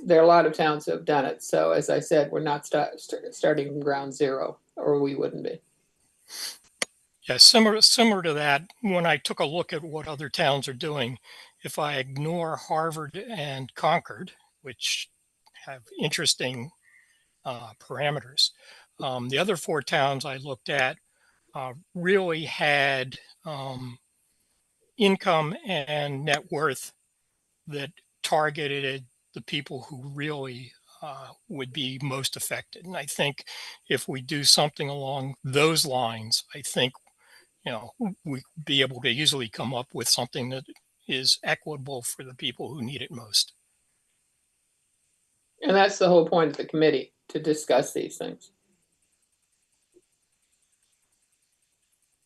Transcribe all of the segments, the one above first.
there are a lot of towns who have done it. So as I said, we're not starting from ground zero, or we wouldn't be. Yeah, similar to that, when I took a look at what other towns are doing, if I ignore Harvard and Concord, which have interesting parameters, the other four towns I looked at really had income and net worth that targeted the people who really would be most affected. And I think if we do something along those lines, I think we'd be able to easily come up with something that is equitable for the people who need it most. And that's the whole point of the committee, to discuss these things.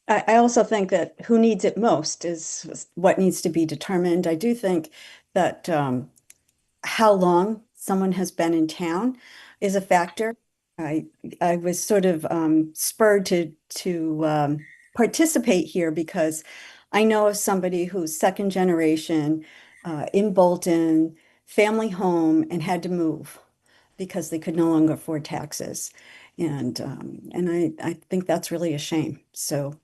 I also think that who needs it most is what needs to be determined. I do think that how long someone has been in town is a factor. I was sort of spurred to participate here because I know of somebody who's second generation in Bolton, family home, and had to move because they could no longer afford taxes. And I think that's really a shame. So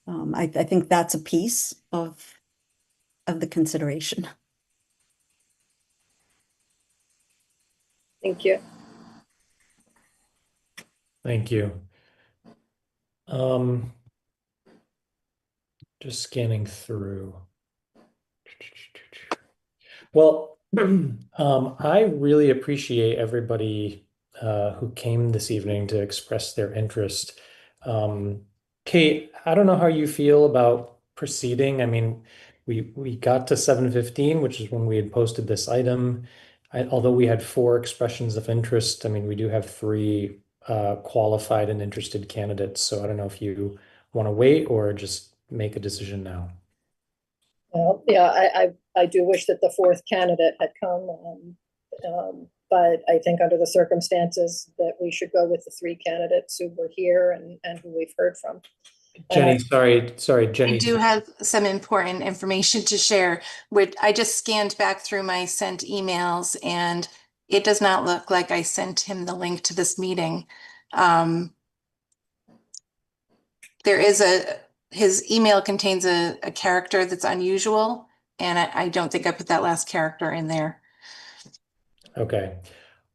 I think that's a piece of the consideration. Thank you. Thank you. Just scanning through. Well, I really appreciate everybody who came this evening to express their interest. Kate, I don't know how you feel about proceeding. I mean, we got to 7:15, which is when we had posted this item. Although we had four expressions of interest, I mean, we do have three qualified and interested candidates. So I don't know if you want to wait or just make a decision now. Well, yeah, I do wish that the fourth candidate had come, but I think under the circumstances that we should go with the three candidates who were here and who we've heard from. Jenny, sorry, Jenny. I do have some important information to share. I just scanned back through my sent emails, and it does not look like I sent him the link to this meeting. His email contains a character that's unusual, and I don't think I put that last character in there. Okay.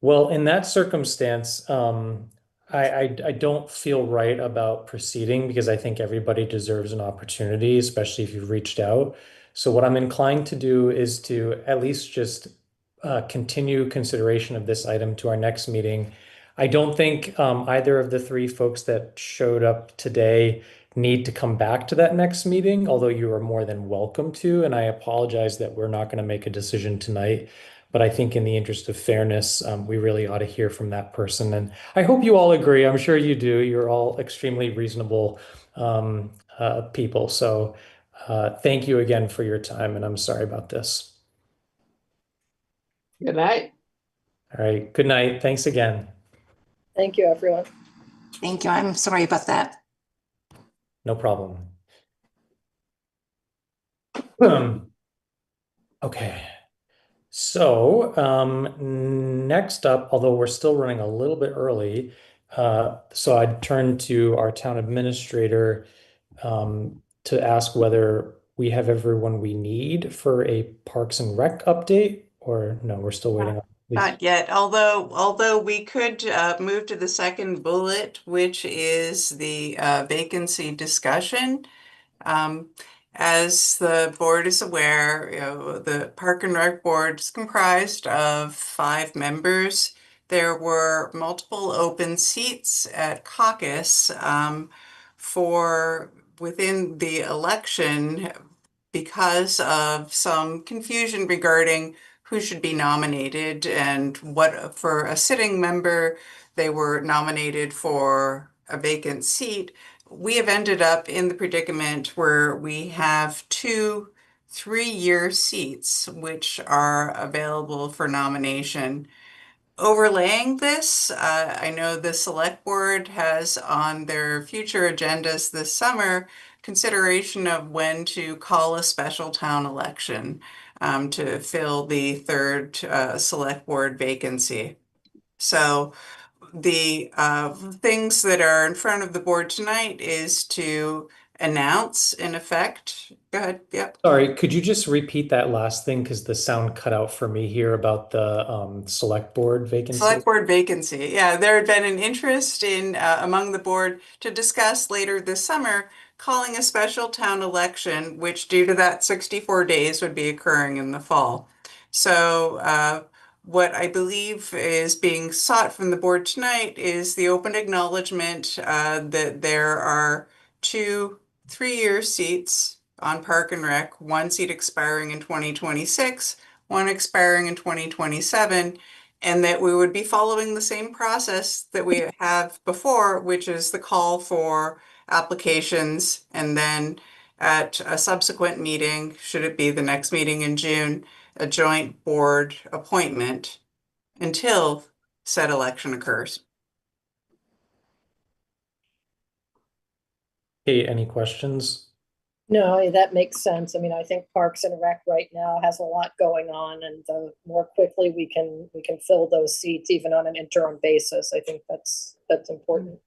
Well, in that circumstance, I don't feel right about proceeding because I think everybody deserves an opportunity, especially if you've reached out. So what I'm inclined to do is to at least just continue consideration of this item to our next meeting. I don't think either of the three folks that showed up today need to come back to that next meeting, although you are more than welcome to. And I apologize that we're not going to make a decision tonight. But I think in the interest of fairness, we really ought to hear from that person. And I hope you all agree. I'm sure you do. You're all extremely reasonable people. So thank you again for your time. And I'm sorry about this. Good night. All right. Good night. Thanks again. Thank you, everyone. Thank you. I'm sorry about that. No problem. Okay. So next up, although we're still running a little bit early, so I'd turn to our town administrator to ask whether we have everyone we need for a Parks and Rec update, or no, we're still waiting on. Not yet, although we could move to the second bullet, which is the vacancy discussion. As the board is aware, the Park and Rec Board is comprised of 5 members. There were multiple open seats at caucus for within the election because of some confusion regarding who should be nominated and what for a sitting member they were nominated for a vacant seat. We have ended up in the predicament where we have 2 3-year seats which are available for nomination. Overlaying this, I know the select board has on their future agendas this summer consideration of when to call a special town election. to fill the third select board vacancy. So the things that are in front of the board tonight is to announce in effect. Go ahead. Yep. Sorry, could you just repeat that last thing? Because the sound cut out for me here about the select board vacancy. Select board vacancy. Yeah, there had been an interest in among the board to discuss later this summer calling a special town election, which due to that 64 days would be occurring in the fall. So what I believe is being sought from the board tonight is the open acknowledgement that there are 2 3-year seats on Park and Rec, 1 seat expiring in 2026, 1 expiring in 2027, and that we would be following the same process that we have before, which is the call for applications, and then at a subsequent meeting, should it be the next meeting in June, a joint board appointment until said election occurs. Hey, any questions? No, that makes sense. I mean, I think Parks and Rec right now has a lot going on, and the more quickly we can fill those seats, even on an interim basis, I think that's important.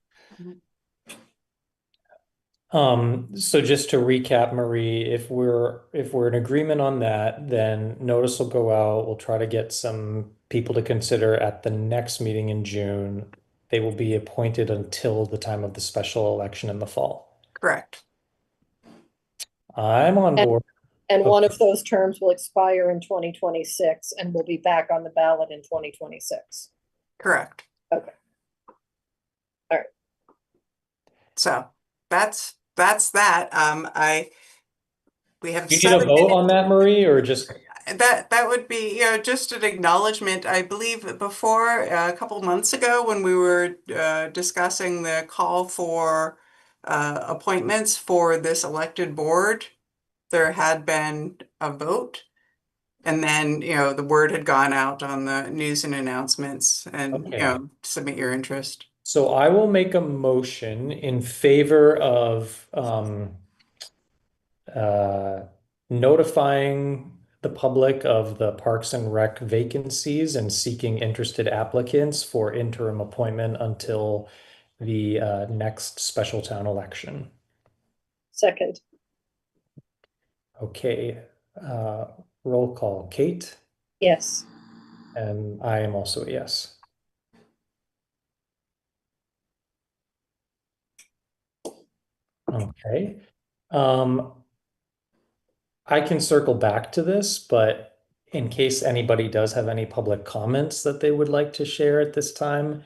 So just to recap, Marie, if we're in agreement on that, then notice will go out. We'll try to get some people to consider at the next meeting in June. They will be appointed until the time of the special election in the fall. Correct. I'm on board. And Okay. one of those terms will expire in 2026 and will be back on the ballot in 2026. Correct. Okay. All right. So that's that. We have You need a 7 vote minutes. on that, Marie, or just That would be, just an acknowledgement. I believe before, a couple months ago, when we were discussing the call for appointments for this elected board, there had been a vote. And then, the word had gone out on the news and announcements and, Okay. submit your interest. So I will make a motion in favor of notifying the public of the Parks and Rec vacancies and seeking interested applicants for interim appointment until the next special town election. Second. Okay, roll call. Kate? Yes. And I am also a yes. Okay. I can circle back to this, but in case anybody does have any public comments that they would like to share at this time,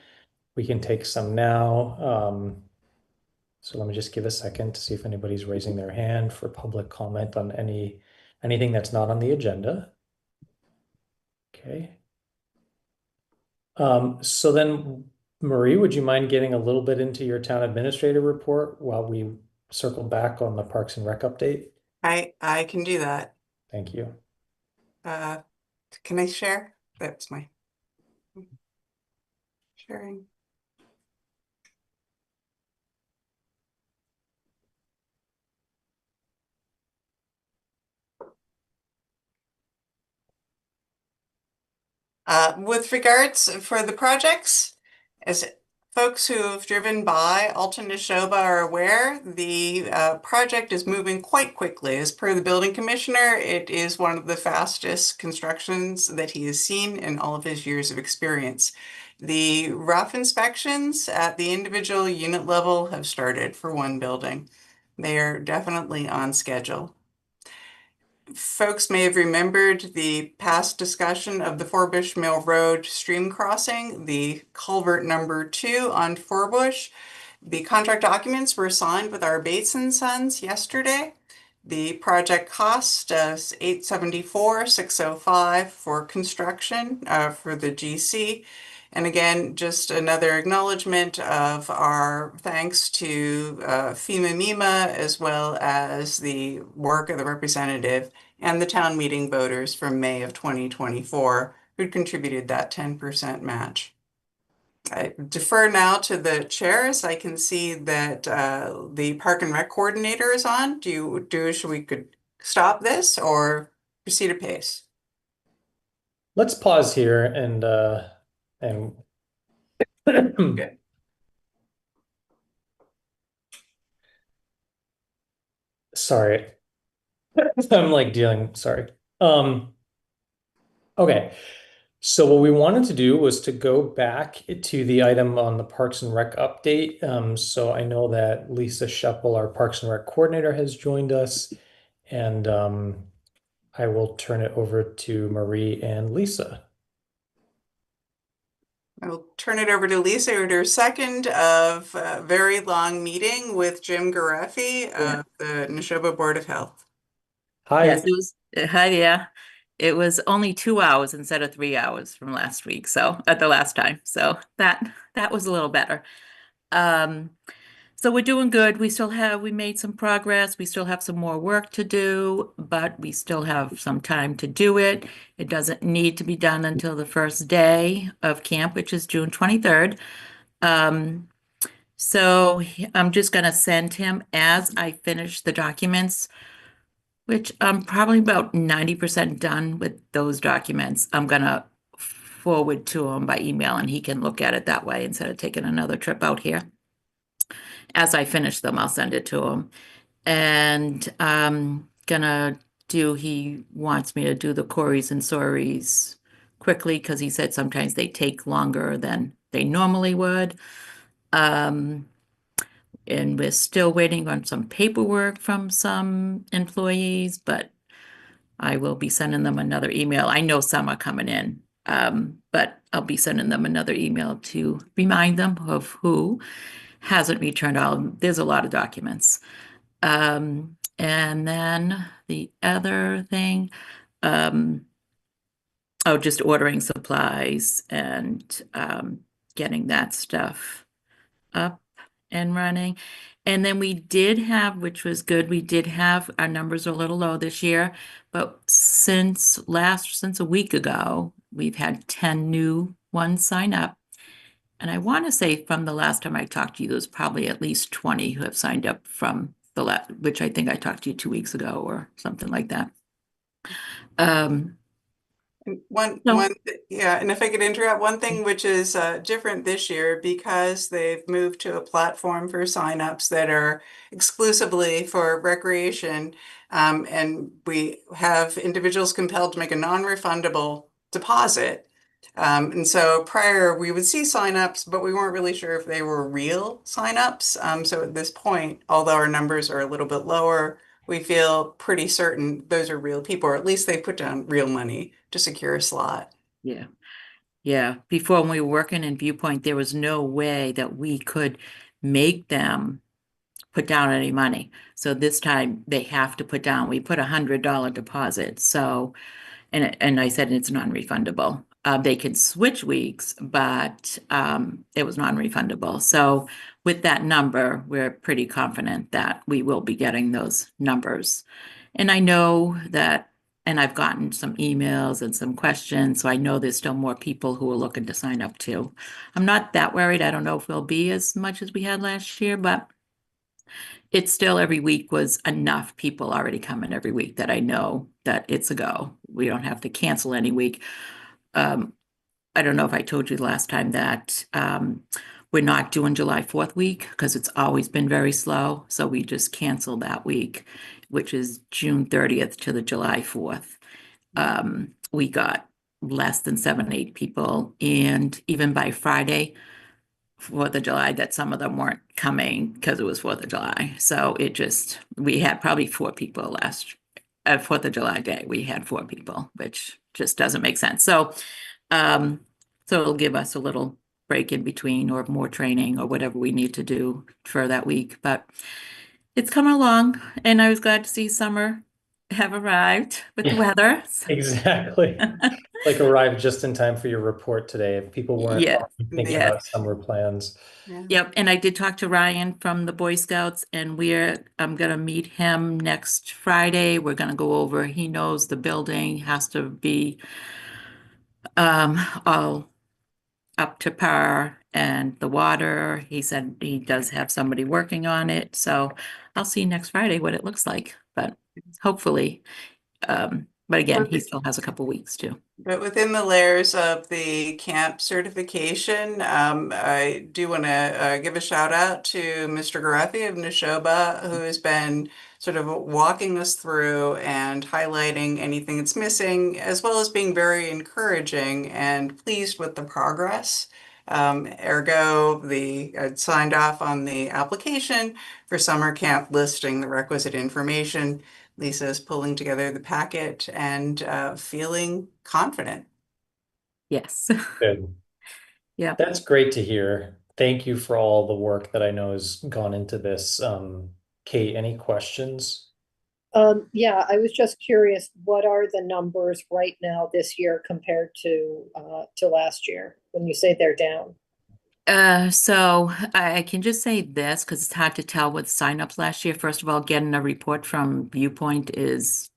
we can take some now. So let me just give a second to see if anybody's raising their hand for public comment on anything that's not on the agenda. Okay. So then, Marie, would you mind getting a little bit into your town administrator report while we circle back on the Parks and Rec update? I can do that. Thank you. Can I share? That's my sharing. With regards for the projects, as folks who have driven by Alton Neshoba are aware, the project is moving quite quickly. As per the building commissioner, it is one of the fastest constructions that he has seen in all of his years of experience. The rough inspections at the individual unit level have started for one building. They are definitely on schedule. Folks may have remembered the past discussion of the Forbush Mill Road stream crossing, the culvert number 2 on Forbush. The contract documents were signed with our Bates and Sons yesterday. The project cost is $874,605 for construction for the GC. And again, just another acknowledgement of our thanks to FEMA MEMA, as well as the work of the representative and the town meeting voters from May of 2024, who contributed that 10% match. I defer now to the chairs. I can see that the Park and Rec coordinator is on. Should we could stop this, or proceed apace. Let's pause here and Good. sorry. I'm like sorry. Okay. So what we wanted to do was to go back to the item on the Parks and Rec update. So I know that Lisa Sheppel, our Parks and Rec coordinator, has joined us, and I will turn it over to Marie and Lisa. I'll turn it over to Lisa with her second of a very long meeting with Jim Gareffi of the Neshoba Board of Health. Hi. Yes, it was, hi, yeah. It was only 2 hours instead of 3 hours from last week, so at the last time. So that was a little better. So we're doing good. We made some progress. We still have some more work to do, but we still have some time to do it. It doesn't need to be done until the first day of camp, which is June 23rd. So I'm just gonna send him as I finish the documents, which I'm probably about 90% done with those documents. I'm gonna forward to him by email and he can look at it that way instead of taking another trip out here. As I finish them, I'll send it to him. And he wants me to do the Corys and Sorries quickly because he said sometimes they take longer than they normally would. And we're still waiting on some paperwork from some employees, but I will be sending them another email. I know some are coming in, but I'll be sending them another email to remind them of who hasn't returned all. There's a lot of documents. And then the other thing, just ordering supplies and getting that stuff up and running. And then we did have, which was good, our numbers are a little low this year, but since a week ago, we've had 10 new ones sign up. And I want to say from the last time I talked to you, there's probably at least 20 who have signed up from which I think I talked to you 2 weeks ago or something like that. Yeah, and if I could interrupt, one thing which is different this year because they've moved to a platform for signups that are exclusively for recreation, and we have individuals compelled to make a non-refundable deposit. And so prior we would see signups, but we weren't really sure if they were real signups. So at this point, although our numbers are a little bit lower, we feel pretty certain those are real people, or at least they put down real money to secure a slot. Yeah. Yeah. Before, when we were working in Viewpoint, there was no way that we could make them put down any money. So this time they have to put down, we put $100 deposit. So, and I said it's non-refundable. They can switch weeks, but it was non-refundable. So with that number, we're pretty confident that we will be getting those numbers. And I know that, and I've gotten some emails and some questions, so I know there's still more people who are looking to sign up too. I'm not that worried. I don't know if we'll be as much as we had last year, but it's still every week was enough people already coming every week that I know that it's a go. We don't have to cancel any week. I don't know if I told you last time that we're not doing July 4th week because it's always been very slow. So we just canceled that week, which is June 30th to the July 4th. We got less than 7, 8 people. And even by Friday, 4th of July, that some of them weren't coming because it was 4th of July. So we had probably 4 people at 4th of July day. We had 4 people, which just doesn't make sense. So it'll give us a little break in between or more training or whatever we need to do for that week. But it's coming along, and I was glad to see summer have arrived with the weather. Exactly. Like arrived just in time for your report today. If people weren't thinking about summer plans. Yeah. Yep. And I did talk to Ryan from the Boy Scouts, and I'm going to meet him next Friday. We're going to go over, he knows the building has to be all up to par, and the water, he said he does have somebody working on it. So I'll see next Friday what it looks like, but hopefully But again, he Perfect. still has a couple weeks too. But within the layers of the camp certification, I do want to give a shout out to Mr. Garathi of Neshoba, who has been sort of walking us through and highlighting anything that's missing, as well as being very encouraging and pleased with the progress. Ergo, signed off on the application for summer camp listing the requisite information. Lisa's pulling together the packet and feeling confident. Yes. Good. Yeah. That's great to hear. Thank you for all the work that I know has gone into this. Kate, any questions? Yeah, I was just curious, what are the numbers right now this year compared to last year when you say they're down? So I can just say this because it's hard to tell with signups last year. First of all, getting a report from Viewpoint is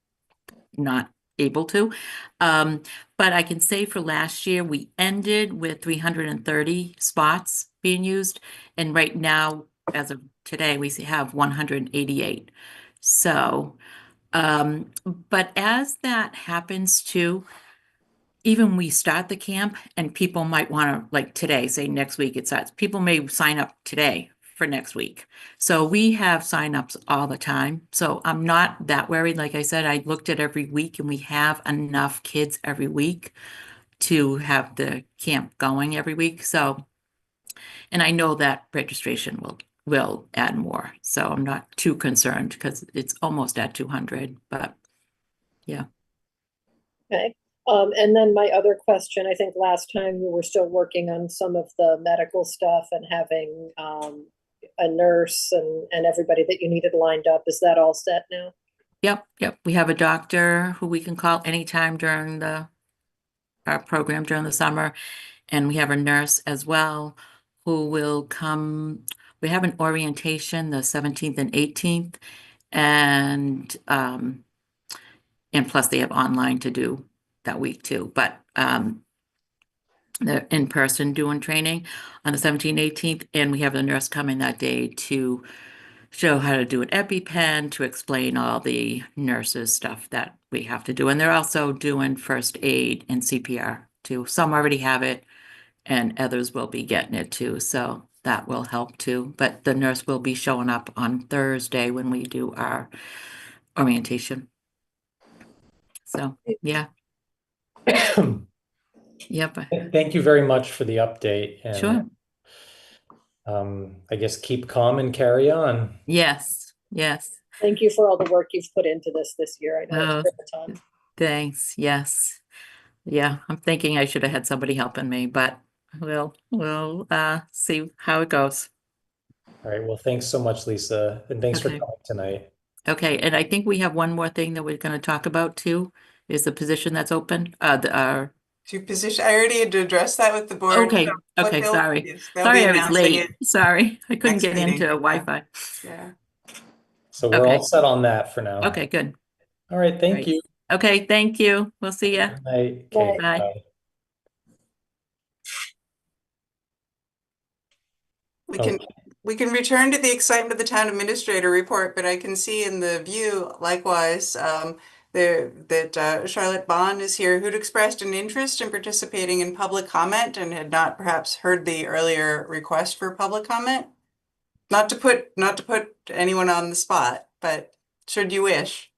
not able to. But I can say for last year, we ended with 330 spots being used. And right now, as of today, we have 188. So, but as that happens too, even we start the camp and people might want to, like today, say next week it starts, people may sign up today for next week. So we have signups all the time. So I'm not that worried. Like I said, I looked at every week and we have enough kids every week to have the camp going every week. So, and I know that registration will add more. So I'm not too concerned because it's almost at 200, but yeah. Okay. And then my other question, I think last time you were still working on some of the medical stuff and having a nurse and everybody that you needed lined up. Is that all set now? Yep. We have a doctor who we can call anytime during our program during the summer. And we have a nurse as well who will come. We have an orientation the 17th and 18th. And plus they have online to do that week too. But they're in person doing training on the 17th, 18th. And we have the nurse coming that day to show how to do an EpiPen, to explain all the nurses stuff that we have to do. And they're also doing first aid and CPR too. Some already have it and others will be getting it too. So that will help too. But the nurse will be showing up on Thursday when we do our orientation. So yeah. Yep. Thank you very much for the update. And Sure. I guess keep calm and carry on. Yes. Thank you for all the work you've put into this year. I know Oh, it's been a ton. thanks. Yes. Yeah, I'm thinking I should have had somebody helping me, but we'll see how it goes. All right. Well, thanks so much, Lisa. And thanks for Okay. coming tonight. Okay, and I think we have one more thing that we're going to talk about too, is the position that's open. To position, I already had to address that with the board. Okay, So what okay, they'll- sorry. yes, they'll Sorry, be I was announcing late. it Sorry, I couldn't next get meeting. into Wi-Fi. Yeah. So we're Okay. all set on that for now. Okay, good. All right. Thank Right. you. Okay, thank you. We'll see ya. Good night. Bye. Okay, Bye. bye. We can return to the excitement of the town administrator report, but I can see in the view likewise that Charlotte Bond is here, who'd expressed an interest in participating in public comment and had not perhaps heard the earlier request for public comment. Not to put anyone on the spot, but should you wish.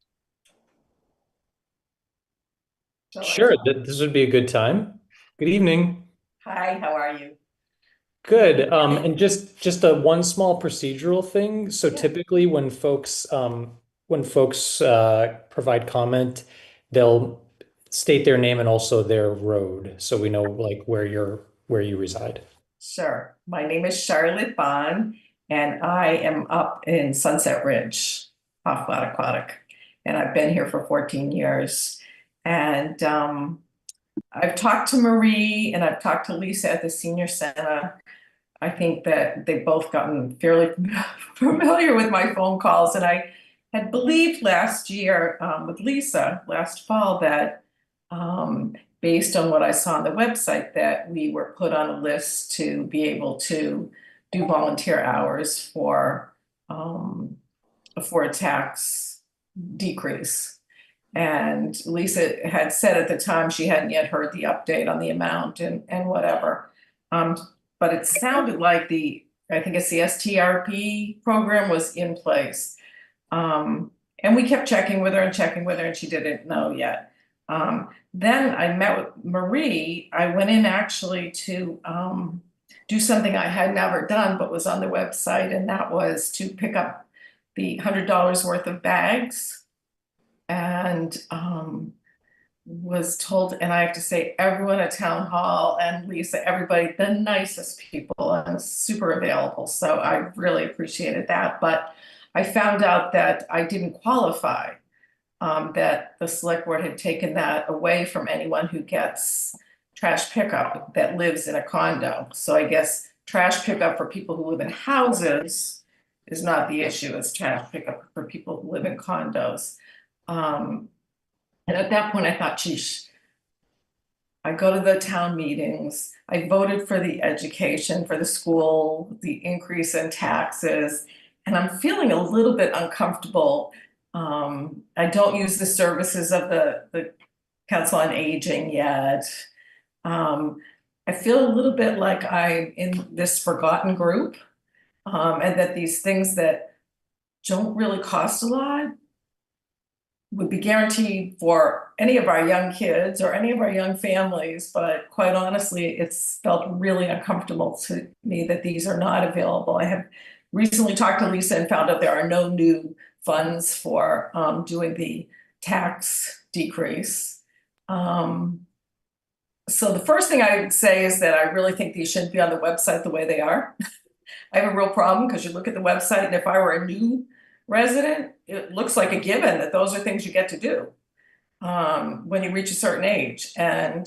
Sure, this would be a good time. Good evening. Hi, how are you? Good. And just a one small procedural thing. So Yeah. typically when folks provide comment, they'll state their name and also their road, so we know like where you reside. Sure. My name is Charlotte Bond, and I am up in Sunset Ridge off Mattaquaddock. And I've been here for 14 years. And I've talked to Marie and I've talked to Lisa at the Senior Center. I think that they've both gotten fairly familiar with my phone calls. And I had believed last year with Lisa last fall that based on what I saw on the website, that we were put on a list to be able to do volunteer hours for a tax decrease. And Lisa had said at the time she hadn't yet heard the update on the amount and whatever. But it sounded like I think it's the STRP program was in place. And we kept checking with her, and she didn't know yet. Then I met with Marie. I went in actually to do something I had never done, but was on the website, and that was to pick up the $100 worth of bags. And was told, and I have to say, everyone at town hall and Lisa, everybody, the nicest people and super available. So I really appreciated that. But I found out that I didn't qualify, that the select board had taken that away from anyone who gets trash pickup that lives in a condo. So I guess trash pickup for people who live in houses is not the issue. It's trash pickup for people who live in condos. And at that point I thought, geez, I go to the town meetings, I voted for the education for the school, the increase in taxes, and I'm feeling a little bit uncomfortable. I don't use the services of the Council on Aging yet. I feel a little bit like I'm in this forgotten group, and that these things that don't really cost a lot would be guaranteed for any of our young kids or any of our young families, but quite honestly, it's felt really uncomfortable to me that these are not available. I have recently talked to Lisa and found out there are no new funds for doing the tax decrease. So the first thing I would say is that I really think these shouldn't be on the website the way they are. I have a real problem because you look at the website, and if I were a new resident, it looks like a given that those are things you get to do when you reach a certain age. And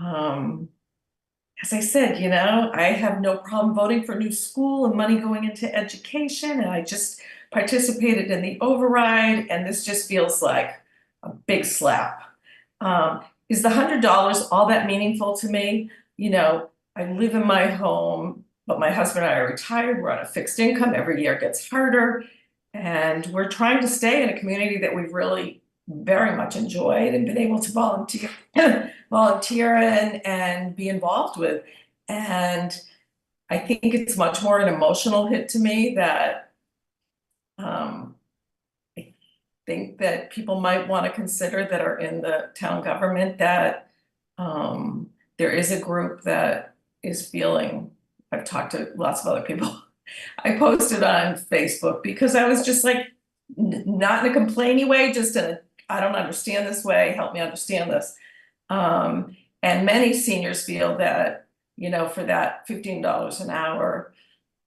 as I said, you know, I have no problem voting for new school and money going into education, and I just participated in the override, and this just feels like a big slap. Is the $100 all that meaningful to me? You know, I live in my home, but my husband and I are retired. We're on a fixed income. Every year gets harder. And we're trying to stay in a community that we've really very much enjoyed and been able to volunteer and be involved with. And I think it's much more an emotional hit to me that I think that people might want to consider that are in the town government, that there is a group that is feeling, I've talked to lots of other people. I posted on Facebook because I was just like, not in a complaining way, just in a, I don't understand this way, help me understand this. And many seniors feel that, you know, for that $15 an hour,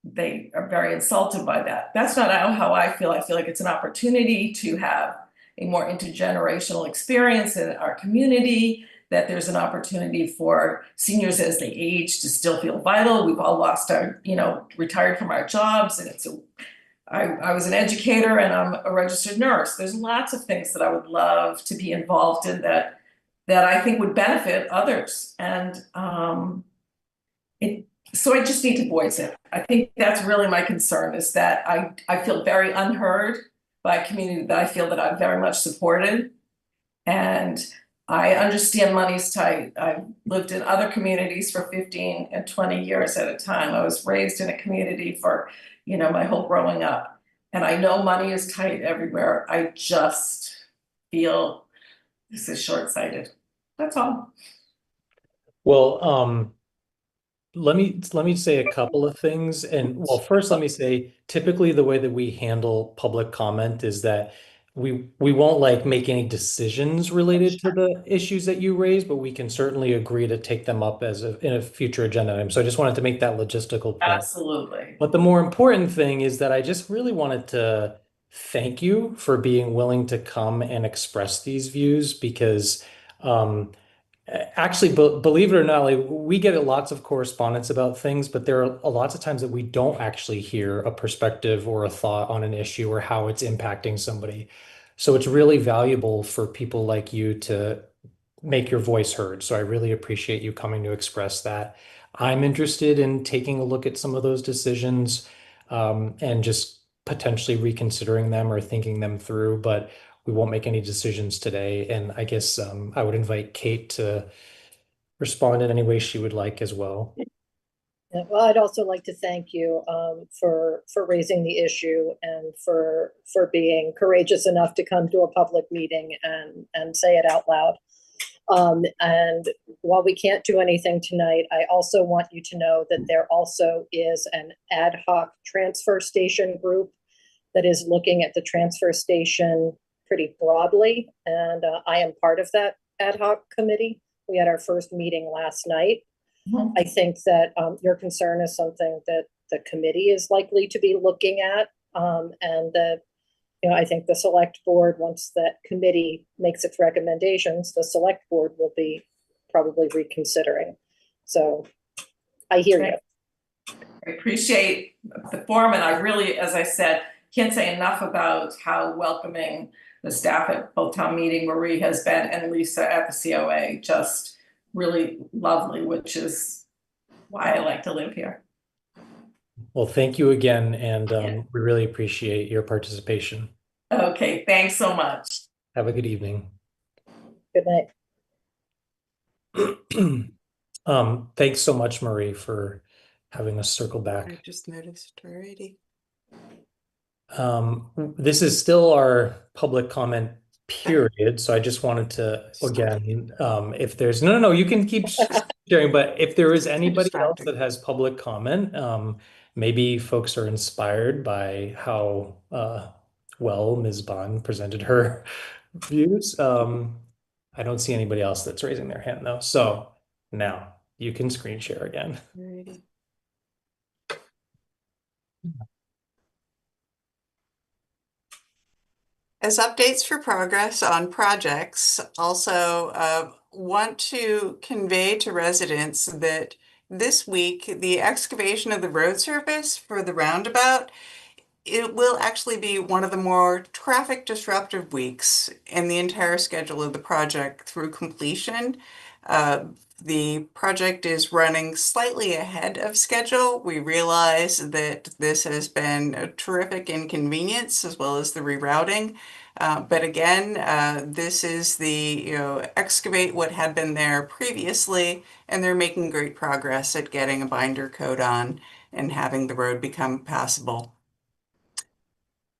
they are very insulted by that. That's not how I feel. I feel like it's an opportunity to have a more intergenerational experience in our community, that there's an opportunity for seniors as they age to still feel vital. We've all lost our, you know, retired from our jobs, and I was an educator and I'm a registered nurse. There's lots of things that I would love to be involved in that I think would benefit others. And so I just need to voice it. I think that's really my concern, is that I feel very unheard by a community that I feel that I'm very much supported. And I understand money's tight. I've lived in other communities for 15 and 20 years at a time. I was raised in a community for, you know, my whole growing up. And I know money is tight everywhere. I just feel this is short-sighted. That's all. Well, let me say a couple of things. And well, first, let me say, typically the way that we handle public comment is that we won't like make any decisions related to the issues that you raise, but we can certainly agree to take them up as in a future agenda item. So I just wanted to make that logistical point. Absolutely. But the more important thing is that I just really wanted to thank you for being willing to come and express these views, because actually, believe it or not, like, we get lots of correspondence about things, but there are lots of times that we don't actually hear a perspective or a thought on an issue or how it's impacting somebody. So it's really valuable for people like you to make your voice heard. So I really appreciate you coming to express that. I'm interested in taking a look at some of those decisions and just potentially reconsidering them or thinking them through. But we won't make any decisions today. And I guess I would invite Kate to respond in any way she would like as well. Yeah, well, I'd also like to thank you for raising the issue and for being courageous enough to come to a public meeting and say it out loud. And while we can't do anything tonight, I also want you to know that there also is an ad hoc transfer station group that is looking at the transfer station pretty broadly. And I am part of that ad hoc committee. We had our first meeting last night. I think that your concern is something that the committee is likely to be looking at, and that, you know, I think the select board, once that committee makes its recommendations, the select board will be probably reconsidering. So I hear you. I appreciate the forum, and I really, as I said, can't say enough about how welcoming the staff at both town meeting, Marie has been, and Lisa at the COA, just really lovely, which is why I like to live here. Well, thank you again, and we really appreciate your participation. Okay, thanks so much. Have a good evening. Good night. Thanks so much, Marie, for having us circle back. I just noticed already. This is still our public comment period, so I just wanted to, again, if there's, no, you can keep sharing, but if there is anybody else that has public comment, maybe folks are inspired by how well Ms. Bond presented her views. I don't see anybody else that's raising their hand though, so now you can screen share again. Alrighty. As updates for progress on projects, also want to convey to residents that this week, the excavation of the road surface for the roundabout, it will actually be one of the more traffic disruptive weeks in the entire schedule of the project through completion. The project is running slightly ahead of schedule. We realize that this has been a terrific inconvenience as well as the rerouting. But again, this is the, excavate what had been there previously, and they're making great progress at getting a binder coat on and having the road become passable.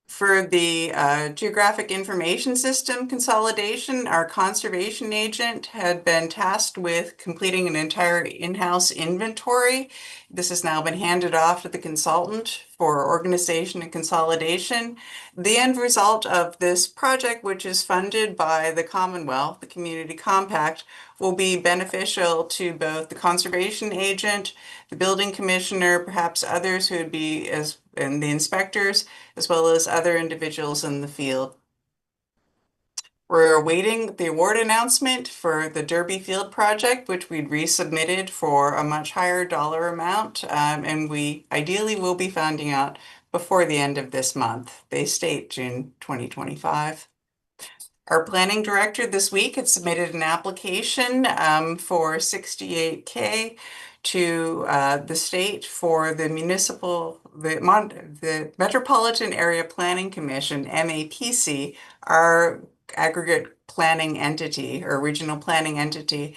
For the geographic information system consolidation, our conservation agent had been tasked with completing an entire in-house inventory. This has now been handed off to the consultant for organization and consolidation. The end result of this project, which is funded by the Commonwealth, the Community Compact, will be beneficial to both the conservation agent, the building commissioner, perhaps others who would be and the inspectors, as well as other individuals in the field. We're awaiting the award announcement for the Derby Field project, which we'd resubmitted for a much higher dollar amount, and we ideally will be finding out before the end of this month. They state June 2025. Our planning director this week had submitted an application for $68K to the state for the Metropolitan Area Planning Commission, MAPC, our aggregate planning entity or regional planning entity,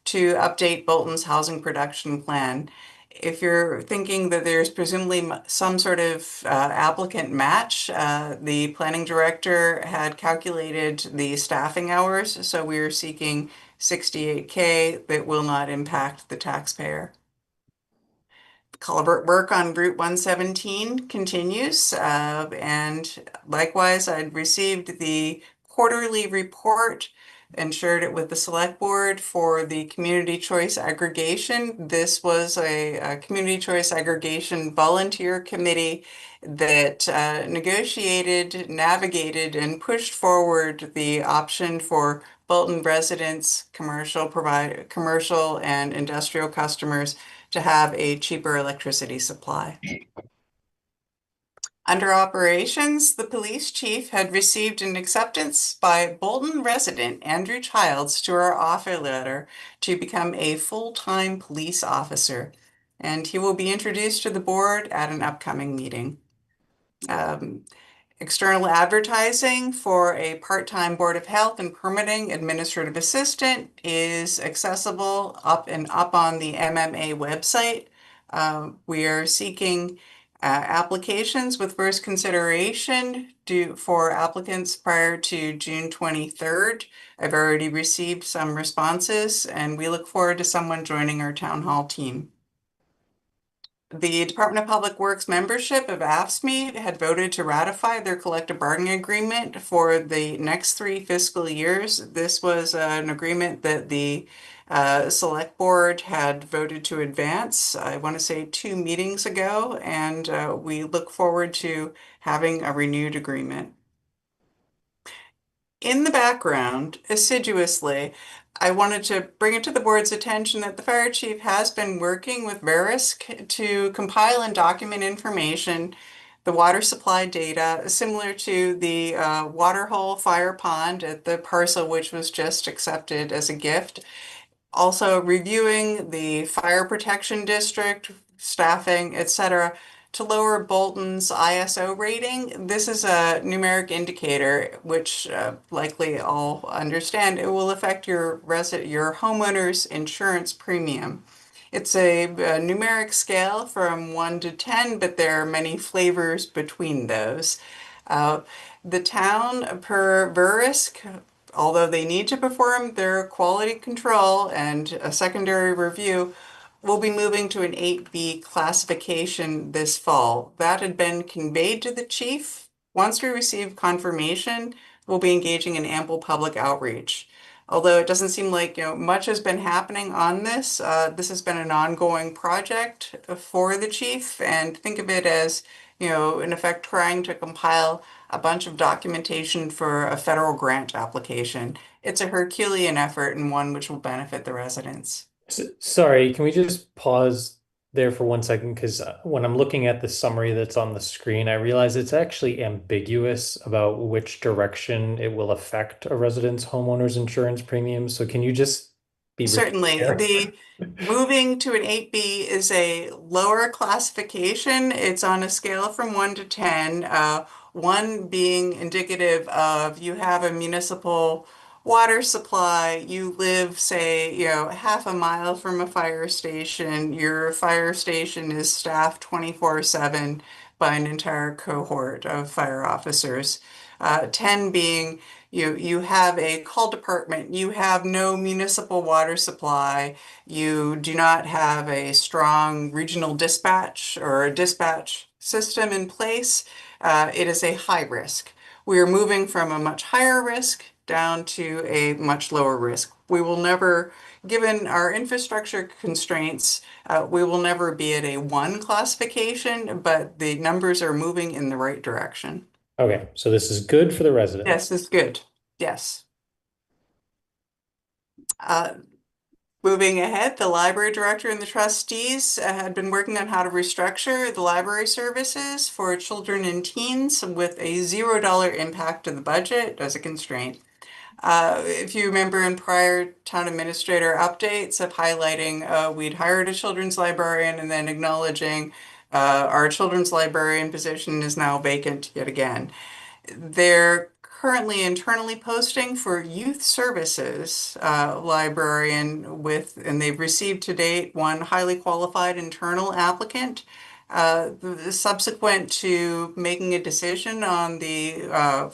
to update Bolton's housing production plan. If you're thinking that there's presumably some sort of applicant match, the planning director had calculated the staffing hours, so we're seeking $68K that will not impact the taxpayer. Culvert work on Route 117 continues, and likewise, I'd received the quarterly report and shared it with the select board for the community choice aggregation. This was a community choice aggregation volunteer committee that negotiated, navigated, and pushed forward the option for Bolton residents, commercial and industrial customers to have a cheaper electricity supply. Under operations, the police chief had received an acceptance by Bolton resident Andrew Childs to our offer letter to become a full-time police officer, and he will be introduced to the board at an upcoming meeting. External advertising for a part-time Board of Health and Permitting Administrative Assistant is accessible up on the MMA website. We are seeking applications with first consideration for applicants prior to June 23rd. I've already received some responses, and we look forward to someone joining our town hall team. The Department of Public Works membership of AFSCME had voted to ratify their collective bargaining agreement for the next 3 fiscal years. This was an agreement that the select board had voted to advance, I want to say 2 meetings ago, and we look forward to having a renewed agreement. In the background, assiduously, I wanted to bring it to the board's attention that the fire chief has been working with Verisk to compile and document information, the water supply data, similar to the Waterhole Fire Pond at the parcel which was just accepted as a gift. Also reviewing the fire protection district, staffing, etc., to lower Bolton's ISO rating. This is a numeric indicator, which likely all understand. It will affect your homeowner's insurance premium. It's a numeric scale from 1 to 10, but there are many flavors between those. The town, per Verisk, although they need to perform their quality control and a secondary review, will be moving to an 8B classification this fall. That had been conveyed to the chief. Once we receive confirmation, we'll be engaging in ample public outreach. Although it doesn't seem like much has been happening on this, this has been an ongoing project for the chief, and think of it as in effect trying to compile a bunch of documentation for a federal grant application. It's a Herculean effort and one which will benefit the residents. Sorry, can we just pause there for 1 second? Because when I'm looking at the summary that's on the screen, I realize it's actually ambiguous about which direction it will affect a resident's homeowner's insurance premium. So can you just be Certainly. clear? The moving to an 8B is a lower classification. It's on a scale from 1 to 10, 1 being indicative of you have a municipal water supply, you live, say, half a mile from a fire station, your fire station is staffed 24/7 by an entire cohort of fire officers. 10 being you have a call department, you have no municipal water supply, you do not have a strong regional dispatch or a dispatch system in place. It is a high risk. We are moving from a much higher risk down to a much lower risk. We will never, given our infrastructure constraints, we will never be at a 1 classification, but the numbers are moving in the right direction. Okay, so this is good for the residents. Yes, it's good. Yes. Moving ahead, the library director and the trustees had been working on how to restructure the library services for children and teens with a $0 impact to the budget as a constraint. If you remember in prior town administrator updates of highlighting we'd hired a children's librarian and then acknowledging our children's librarian position is now vacant yet again. They're currently internally posting for youth services librarian and they've received to date 1 highly qualified internal applicant. Subsequent to making a decision on the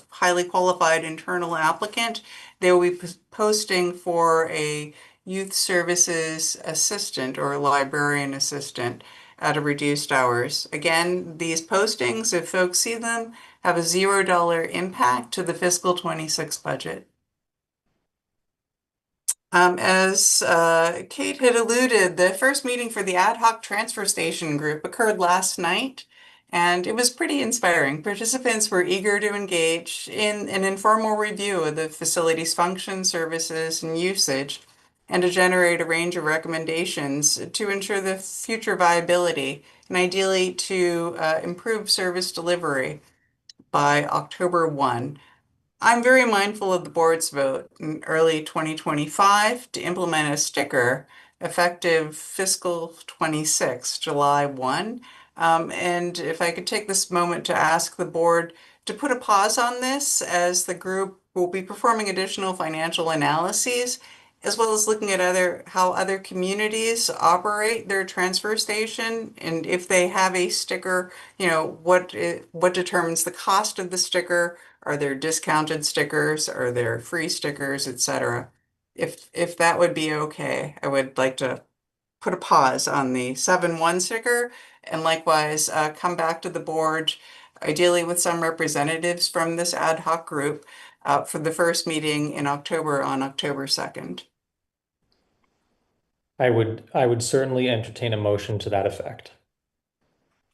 highly qualified internal applicant, they will be posting for a youth services assistant or librarian assistant at a reduced hours. Again, these postings, if folks see them, have a $0 impact to the fiscal 26 budget. As Kate had alluded, the first meeting for the ad hoc transfer station group occurred last night, and it was pretty inspiring. Participants were eager to engage in an informal review of the facility's function, services, and usage, and to generate a range of recommendations to ensure the future viability and ideally to improve service delivery by October 1. I'm very mindful of the board's vote in early 2025 to implement a sticker effective fiscal 26, July 1. And if I could take this moment to ask the board to put a pause on this as the group will be performing additional financial analyses, as well as looking at how other communities operate their transfer station, and if they have a sticker, what determines the cost of the sticker? Are there discounted stickers? Are there free stickers, etc.? If that would be okay, I would like to put a pause on the 7-1 sticker, and likewise come back to the board, ideally with some representatives from this ad hoc group, for the first meeting in October on October 2nd. I would certainly entertain a motion to that effect.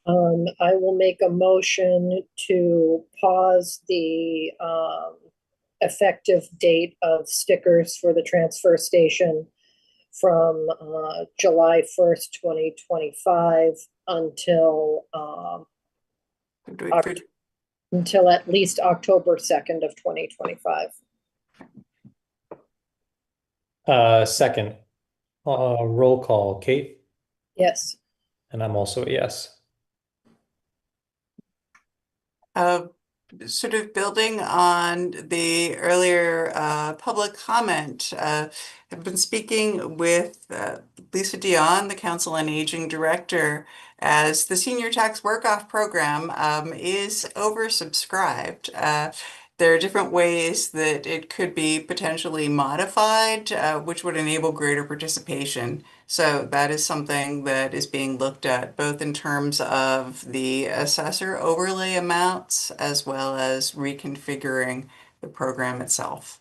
I will make a motion to pause the effective date of stickers for the transfer station from July 1st, 2025 until until at least October 2nd of 2025. Second, roll call, Kate, Yes. and I'm also a yes. Sort of building on the earlier public comment, I've been speaking with Lisa Dion, the Council on Aging Director, as the Senior Tax Work-Off Program is oversubscribed. There are different ways that it could be potentially modified, which would enable greater participation. So that is something that is being looked at both in terms of the assessor overlay amounts as well as reconfiguring the program itself.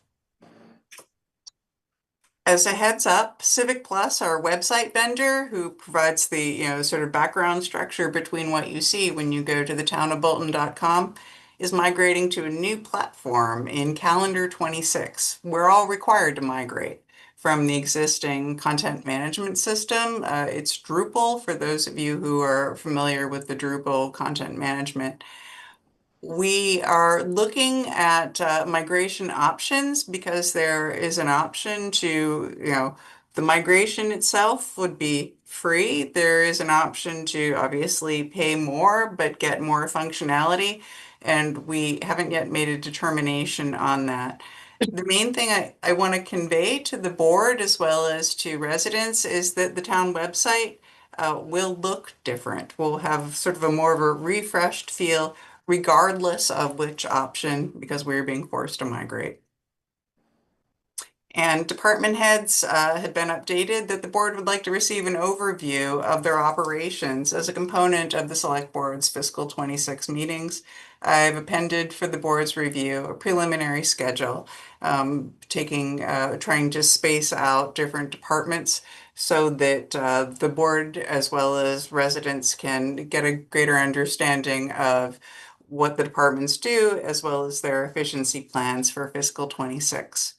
As a heads up, Civic Plus, our website vendor who provides the sort of background structure between what you see when you go to the townofbolton.com, is migrating to a new platform in calendar 26. We're all required to migrate from the existing content management system. It's Drupal, for those of you who are familiar with the Drupal content management. We are looking at migration options because there is an option to, the migration itself would be free. There is an option to obviously pay more but get more functionality, and we haven't yet made a determination on that. The main thing I want to convey to the board as well as to residents is that the town website will look different. We'll have sort of a more of a refreshed feel regardless of which option, because we're being forced to migrate. And department heads had been updated that the board would like to receive an overview of their operations as a component of the select board's fiscal 26 meetings. I've appended for the board's review a preliminary schedule, trying to space out different departments so that the board as well as residents can get a greater understanding of what the departments do as well as their efficiency plans for fiscal 26.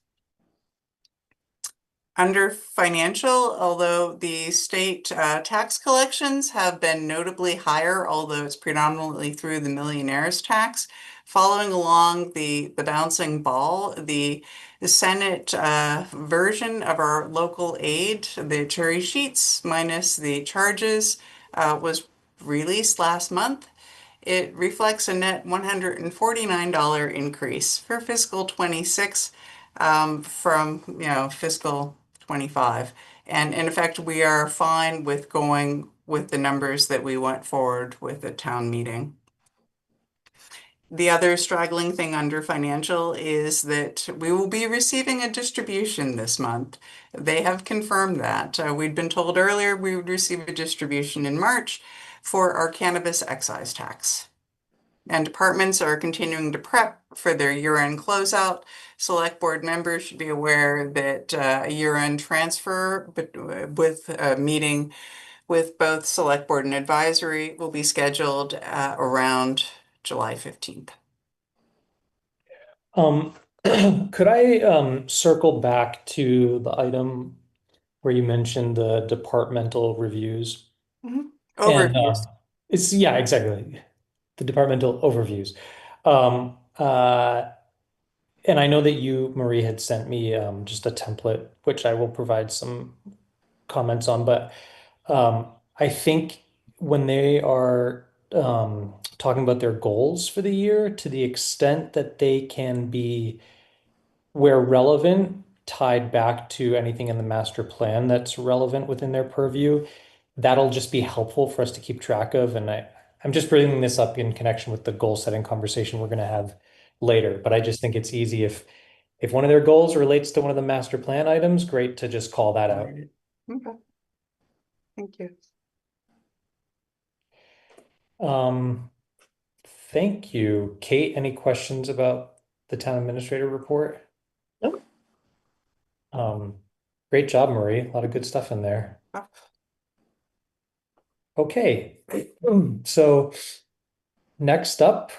Under financial, although the state tax collections have been notably higher, although it's predominantly through the millionaire's tax, following along the bouncing ball, the Senate version of our local aid, the cherry sheets minus the charges, was released last month. It reflects a net $149 increase for fiscal 26 from fiscal 25. And in effect, we are fine with going with the numbers that we went forward with at town meeting. The other straggling thing under financial is that we will be receiving a distribution this month. They have confirmed that. We'd been told earlier we would receive a distribution in March for our cannabis excise tax. And departments are continuing to prep for their year-end closeout. Select board members should be aware that a year-end transfer with a meeting with both select board and advisory will be scheduled around July 15th. Could I circle back to the item where you mentioned the departmental reviews? Overviews. Yeah, exactly. The departmental overviews. And I know that you, Marie, had sent me just a template, which I will provide some comments on. But I think when they are talking about their goals for the year, to the extent that they can be, where relevant, tied back to anything in the master plan that's relevant within their purview. That'll just be helpful for us to keep track of. And I'm just bringing this up in connection with the goal setting conversation we're going to have later. But I just think it's easy if one of their goals relates to one of the master plan items, great to just call that out. Okay. Thank you. Thank you. Kate, any questions about the town administrator report? Nope. Great job, Marie. A lot of good stuff in there. Okay, so next up,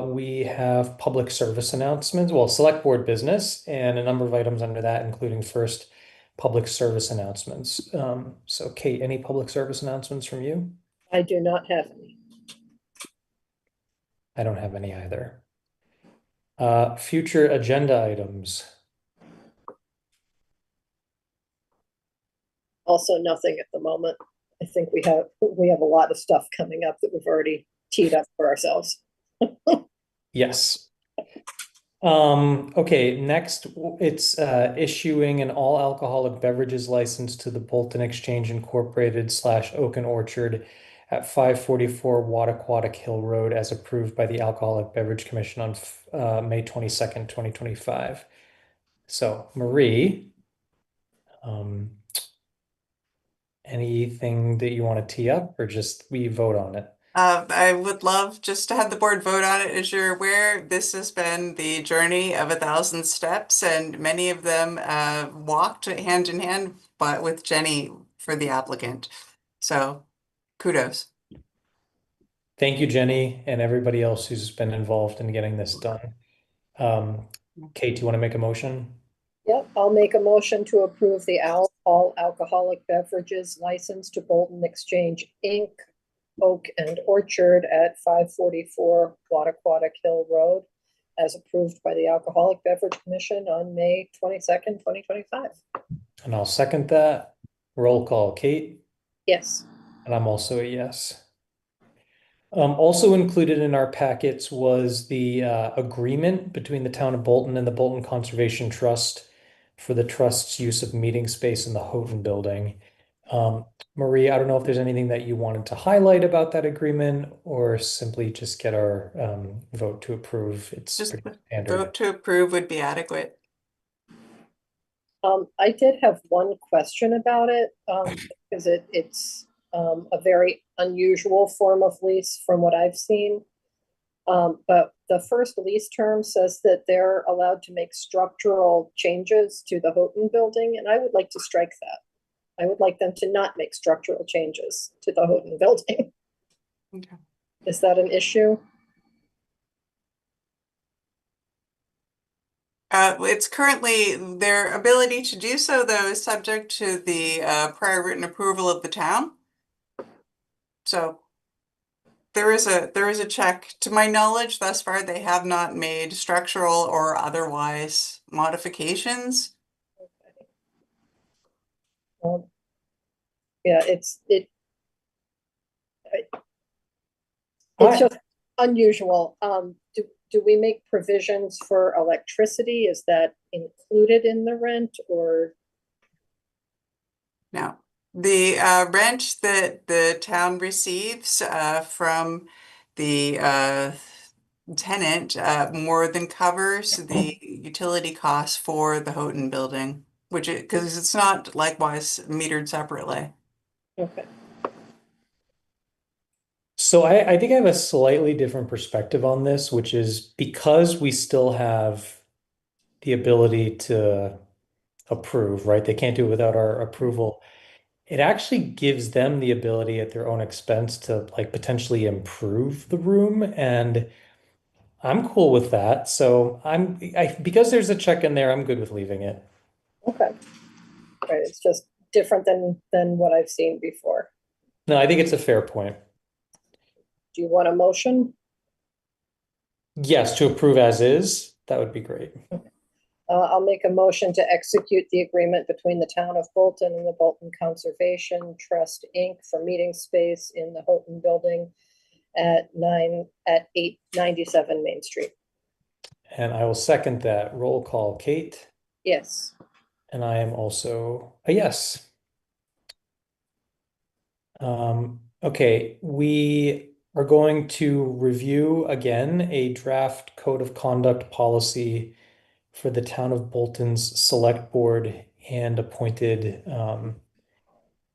we have public service announcements, well, select board business, and a number of items under that, including first public service announcements. So Kate, any public service announcements from you? I do not have any. I don't have any either. Future agenda items. Also nothing at the moment. I think we have a lot of stuff coming up that we've already teed up for ourselves. Yes. Okay, next it's issuing an all alcoholic beverages license to the Bolton Exchange Incorporated / Oaken Orchard at 544 Wattaquatic Hill Road as approved by the Alcoholic Beverage Commission on May 22nd, 2025. So Marie, anything that you want to tee up or just we vote on it? I would love just to have the board vote on it. As you're aware, this has been the journey of 1,000 steps, and many of them walked hand in hand, but with Jenny for the applicant. So kudos. Thank you, Jenny, and everybody else who's been involved in getting this done. Kate, do you want to make a motion? Yep, I'll make a motion to approve the all alcoholic beverages license to Bolton Exchange Inc., Oak and Orchard at 544 Wattaquatic Hill Road, as approved by the Alcoholic Beverage Commission on May 22nd, 2025. And I'll second that. Roll call, Kate. Yes. And I'm also a yes. Also included in our packets was the agreement between the town of Bolton and the Bolton Conservation Trust for the trust's use of meeting space in the Houghton building. Marie, I don't know if there's anything that you wanted to highlight about that agreement or simply just get our vote to approve. It's Just pretty standard. vote to approve would be adequate. I did have one question about it because it's a very unusual form of lease from what I've seen. But the first lease term says that they're allowed to make structural changes to the Houghton building, and I would like to strike that. I would like them to not make structural changes to the Houghton building. Okay. Is that an issue? It's currently their ability to do so, though, is subject to the prior written approval of the town. So there is a check. To my knowledge, thus far, they have not made structural or otherwise modifications. Okay. Yeah, it's just unusual. Do we make provisions for electricity? Is that included in the rent or? No. The rent that the town receives from the tenant more than covers the utility costs for the Houghton building, because it's not likewise metered separately. Okay. So I think I have a slightly different perspective on this, which is because we still have the ability to approve, right? They can't do it without our approval. It actually gives them the ability at their own expense to like potentially improve the room, and I'm cool with that. So because there's a check in there, I'm good with leaving it. Okay. Right, it's just different than what I've seen before. No, I think it's a fair point. Do you want a motion? Yes, to approve as is, that would be great. I'll make a motion to execute the agreement between the town of Bolton and the Bolton Conservation Trust, Inc. for meeting space in the Houghton building at 897 Main Street. And I will second that. Roll call, Kate. Yes. And I am also a yes. Okay, we are going to review again a draft code of conduct policy for the town of Bolton's select board and appointed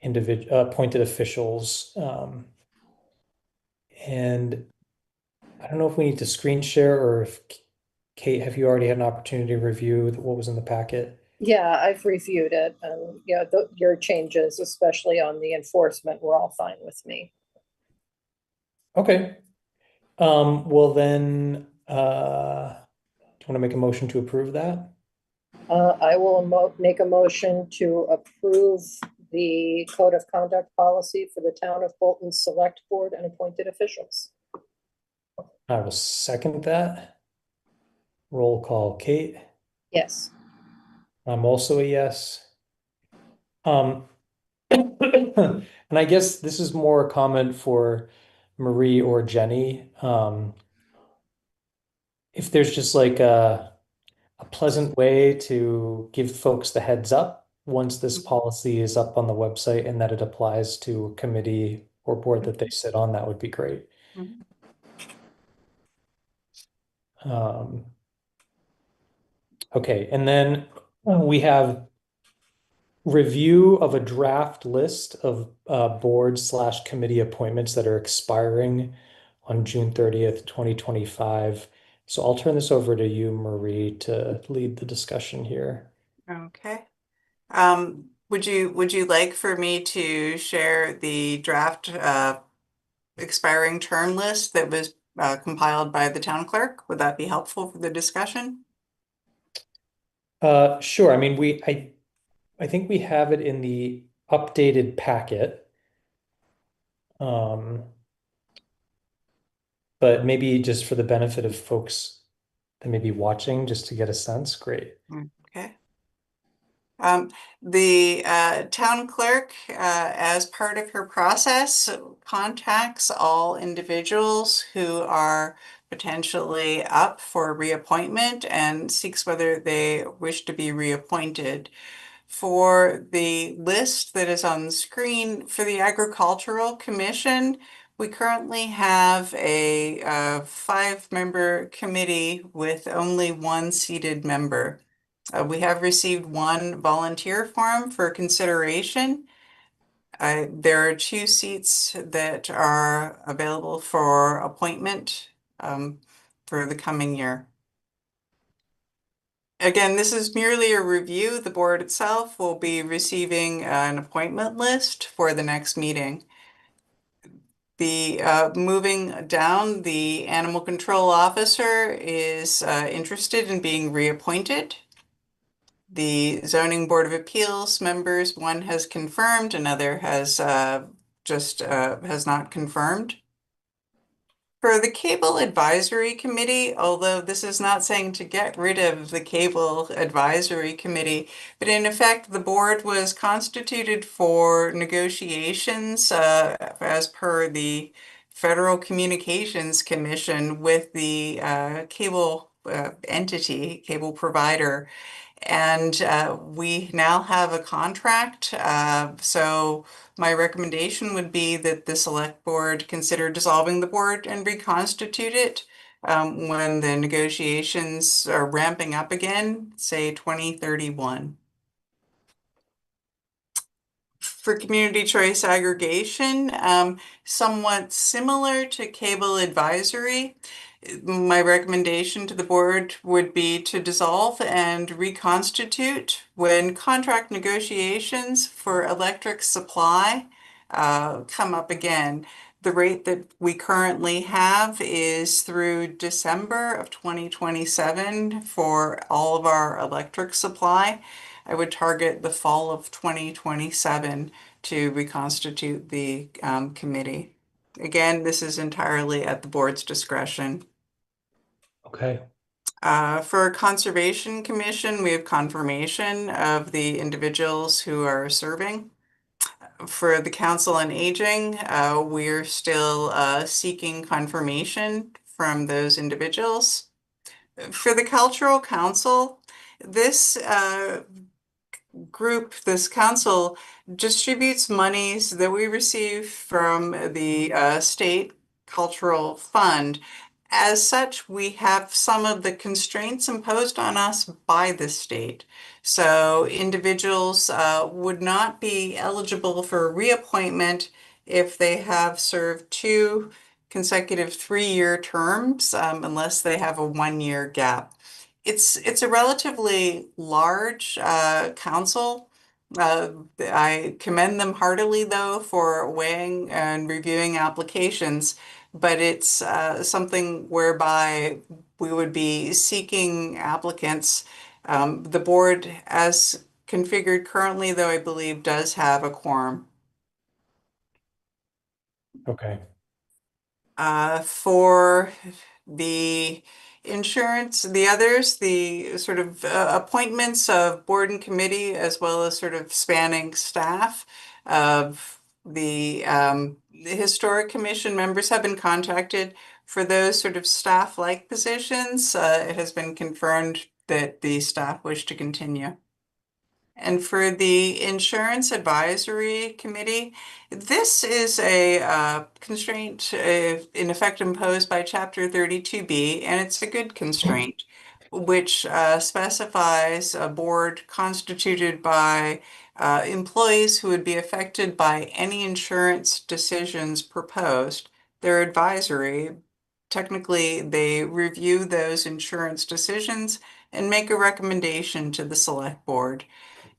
appointed officials. And I don't know if we need to screen share or if Kate, have you already had an opportunity to review what was in the packet? Yeah, I've reviewed it. Yeah, your changes, especially on the enforcement, were all fine with me. Okay. Well then, do you want to make a motion to approve that? I will make a motion to approve the code of conduct policy for the town of Bolton Select Board and appointed officials. I will second that. Roll call, Kate. Yes. I'm also a yes. And I guess this is more a comment for Marie or Jenny. If there's just like a pleasant way to give folks the heads up once this policy is up on the website and that it applies to a committee or board that they sit on, that would be great. Okay, and then we have review of a draft list of board/committee appointments that are expiring on June 30th, 2025. So I'll turn this over to you, Marie, to lead the discussion here. Okay. Would you like for me to share the draft expiring term list that was compiled by the town clerk? Would that be helpful for the discussion? Sure. I mean, I think we have it in the updated packet. But maybe just for the benefit of folks that may be watching, just to get a sense, great. Okay. The town clerk, as part of her process, contacts all individuals who are potentially up for reappointment and seeks whether they wish to be reappointed. For the list that is on the screen for the Agricultural Commission, we currently have a 5-member committee with only 1 seated member. We have received 1 volunteer form for consideration. There are 2 seats that are available for appointment for the coming year. Again, this is merely a review. The board itself will be receiving an appointment list for the next meeting. The moving down, the animal control officer is interested in being reappointed. The zoning board of appeals members, 1 has confirmed, another has has not confirmed. For the Cable Advisory Committee, although this is not saying to get rid of the Cable Advisory Committee, but in effect, the board was constituted for negotiations as per the Federal Communications Commission with the cable entity, cable provider. And we now have a contract. So my recommendation would be that the select board consider dissolving the board and reconstitute it when the negotiations are ramping up again, say 2031. For community choice aggregation, somewhat similar to cable advisory, my recommendation to the board would be to dissolve and reconstitute when contract negotiations for electric supply come up again. The rate that we currently have is through December of 2027 for all of our electric supply. I would target the fall of 2027 to reconstitute the committee. Again, this is entirely at the board's discretion. Okay. For Conservation Commission, we have confirmation of the individuals who are serving. For the Council on Aging, we're still seeking confirmation from those individuals. For the Cultural Council, this this council distributes monies that we receive from the state cultural fund. As such, we have some of the constraints imposed on us by the state. So individuals would not be eligible for reappointment if they have served 2 consecutive 3-year terms, unless they have a 1-year gap. It's a relatively large council. I commend them heartily, though, for weighing and reviewing applications, but it's something whereby we would be seeking applicants. The board, as configured currently, though, I believe does have a quorum. Okay. For the insurance, the others, the sort of appointments of board and committee, as well as sort of spanning staff of the Historic Commission members have been contacted for those sort of staff-like positions. It has been confirmed that the staff wish to continue. And for the Insurance Advisory Committee, this is a constraint in effect imposed by Chapter 32B, and it's a good constraint, which specifies a board constituted by employees who would be affected by any insurance decisions proposed. They're advisory. Technically, they review those insurance decisions and make a recommendation to the select board.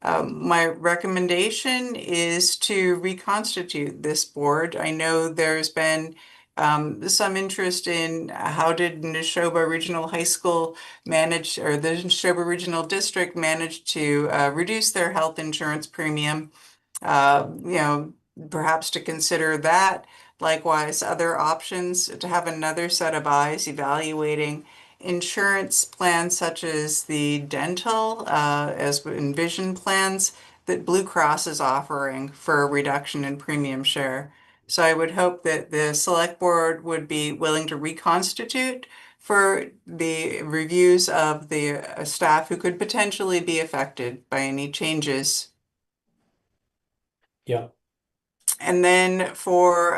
My recommendation is to reconstitute this board. I know there's been some interest in how did Neshoba Regional High School manage, or the Neshoba Regional District manage to reduce their health insurance premium. Perhaps to consider that. Likewise, other options to have another set of eyes evaluating insurance plans such as the dental, as in vision plans that Blue Cross is offering for a reduction in premium share. So I would hope that the select board would be willing to reconstitute for the reviews of the staff who could potentially be affected by any changes. Yeah. And then for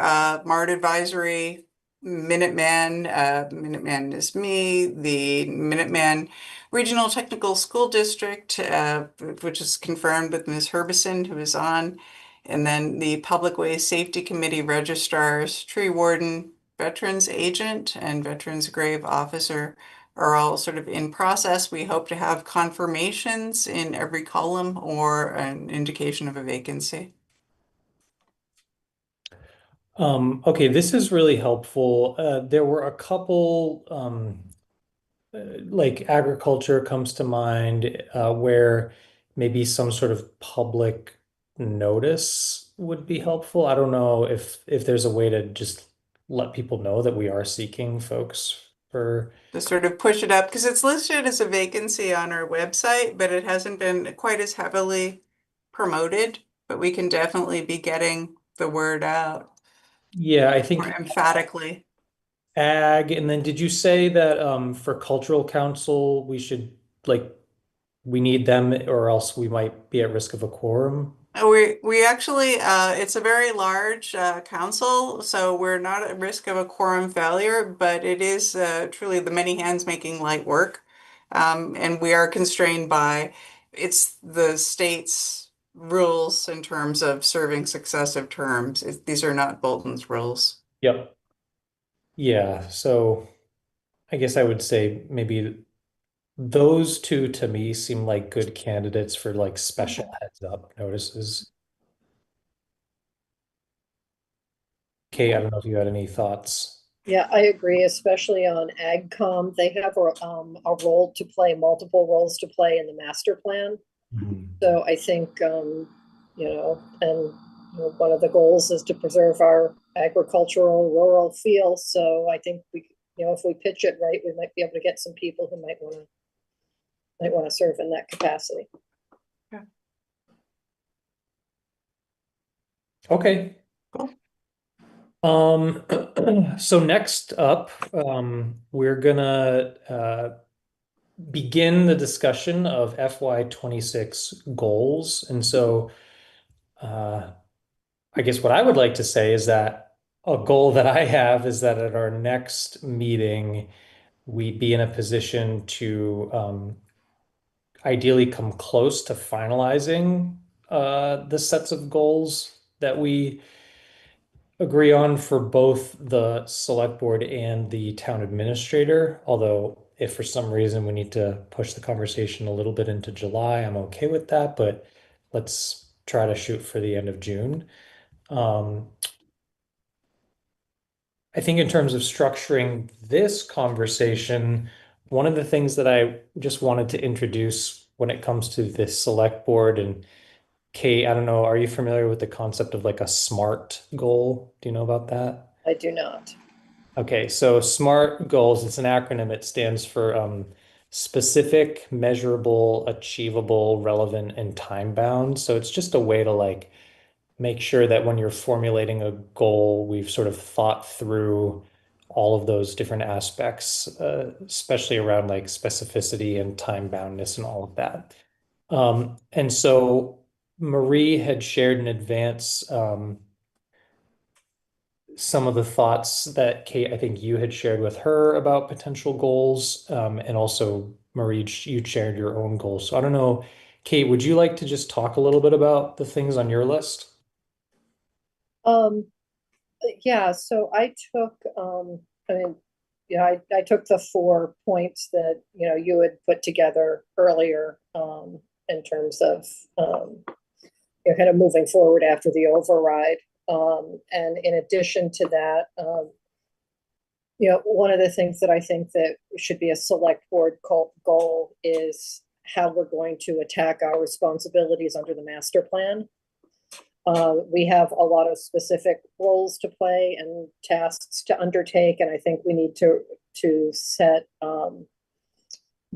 MART Advisory, Minuteman, Minuteman is me, the Minuteman Regional Technical School District, which is confirmed with Ms. Herbison, who is on, and then the Public Ways Safety Committee registrars, tree warden, veterans agent, and veterans grave officer are all sort of in process. We hope to have confirmations in every column or an indication of a vacancy. Okay, this is really helpful. There were a couple, like agriculture comes to mind, where maybe some sort of public notice would be helpful. I don't know if there's a way to just let people know that we are seeking folks for. To sort of push it up, because it's listed as a vacancy on our website, but it hasn't been quite as heavily promoted, but we can definitely be getting the word out. Yeah, I think more emphatically. ag, and then did you say that for cultural council we should we need them or else we might be at risk of a quorum? We actually it's a very large council, so we're not at risk of a quorum failure, but it is truly the many hands making light work. And we are constrained by it's the state's rules in terms of serving successive terms. These are not Bolton's rules. Yep. Yeah, so I guess I would say maybe those two to me seem like good candidates for special heads up notices. Kate, I don't know if you had any thoughts. Yeah, I agree, especially on AgCom. They have a role to play, multiple roles to play in the master plan. So I think, and one of the goals is to preserve our agricultural rural feel. So I think if we pitch it right, we might be able to get some people who might want to serve in that capacity. Okay. Cool. So next up, we're gonna begin the discussion of FY26 goals. And so I guess what I would like to say is that a goal that I have is that at our next meeting, we be in a position to ideally come close to finalizing the sets of goals that we agree on for both the select board and the town administrator. Although if for some reason we need to push the conversation a little bit into July, I'm okay with that, but let's try to shoot for the end of June. I think in terms of structuring this conversation, one of the things that I just wanted to introduce when it comes to this select board, and Kate, I don't know, are you familiar with the concept of like a SMART goal? Do you know about that? I do not. Okay, so SMART goals, it's an acronym. It stands for specific, measurable, achievable, relevant, and time bound. So it's just a way to like make sure that when you're formulating a goal, we've sort of thought through all of those different aspects, especially around like specificity and time boundness and all of that. And so Marie had shared in advance some of the thoughts that Kate, I think you had shared with her about potential goals, and also Marie, you shared your own goals. So I don't know, Kate, would you like to just talk a little bit about the things on your list? Yeah, so I took, I mean, yeah, I took the 4 points that, you had put together earlier, in terms of, kind of moving forward after the override. And in addition to that, one of the things that I think that should be a select board goal is how we're going to attack our responsibilities under the master plan. We have a lot of specific roles to play and tasks to undertake, and I think we need to set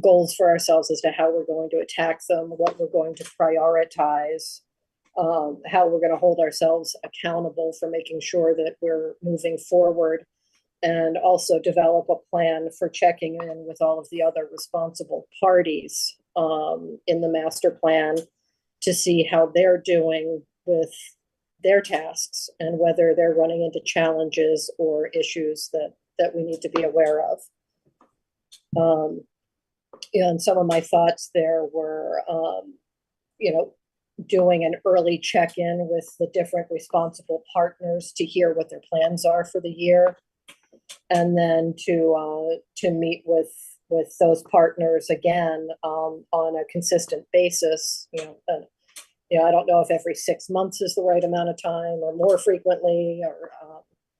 goals for ourselves as to how we're going to attack them, what we're going to prioritize, how we're going to hold ourselves accountable for making sure that we're moving forward, and also develop a plan for checking in with all of the other responsible parties in the master plan to see how they're doing with their tasks and whether they're running into challenges or issues that we need to be aware of. And some of my thoughts there were, doing an early check-in with the different responsible partners to hear what their plans are for the year, and then to meet with those partners again on a consistent basis. I don't know if every 6 months is the right amount of time or more frequently, or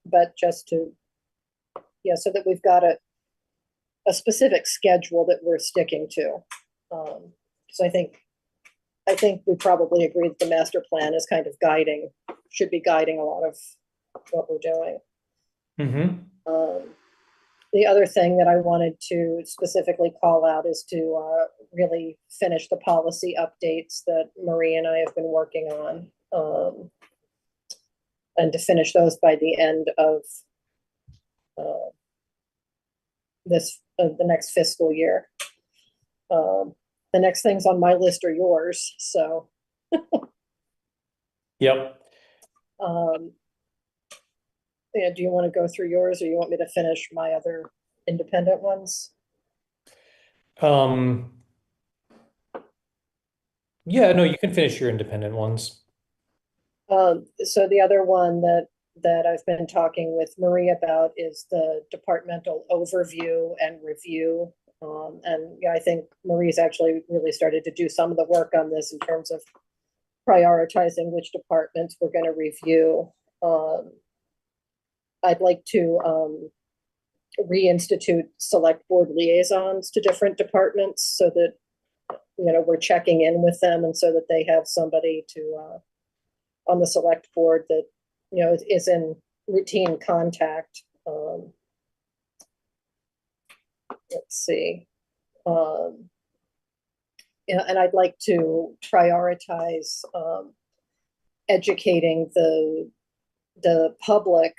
but just to, so that we've got a specific schedule that we're sticking to. So I think we probably agree that the master plan is kind of should be guiding a lot of what we're doing. Mm-hmm. The other thing that I wanted to specifically call out is to really finish the policy updates that Marie and I have been working on, and to finish those by the end of the next fiscal year. The next things on my list are yours, so. Yep. Yeah, do you want to go through yours, or you want me to finish my other independent ones? Yeah, no, you can finish your independent ones. So the other one that I've been talking with Marie about is the departmental overview and review. And I think Marie's actually really started to do some of the work on this in terms of prioritizing which departments we're going to review. I'd like to reinstitute select board liaisons to different departments so that we're checking in with them, and so that they have somebody to on the select board that is in routine contact. Let's see. And I'd like to prioritize educating the public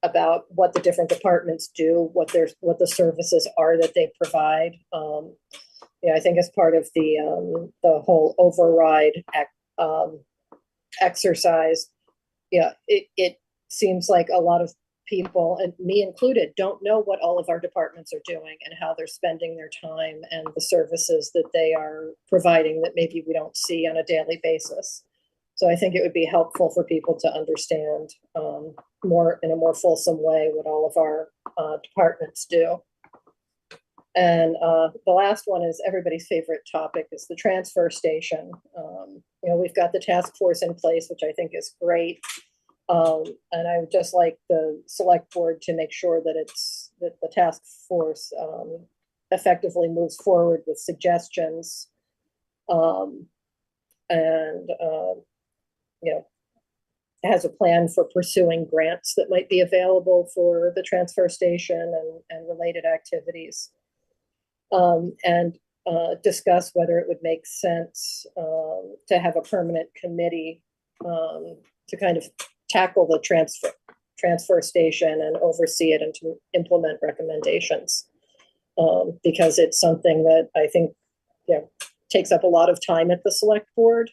about what the different departments do, what the services are that they provide. I think as part of the whole override exercise, it seems like a lot of people, and me included, don't know what all of our departments are doing and how they're spending their time and the services that they are providing that maybe we don't see on a daily basis. So I think it would be helpful for people to understand more in a more fulsome way what all of our departments do. And the last one is everybody's favorite topic is the transfer station. We've got the task force in place, which I think is great. And I would just like the select board to make sure that that the task force effectively moves forward with suggestions and has a plan for pursuing grants that might be available for the transfer station and related activities. And discuss whether it would make sense to have a permanent committee to kind of tackle the transfer station and oversee it and to implement recommendations. Because it's something that I think takes up a lot of time at the select board.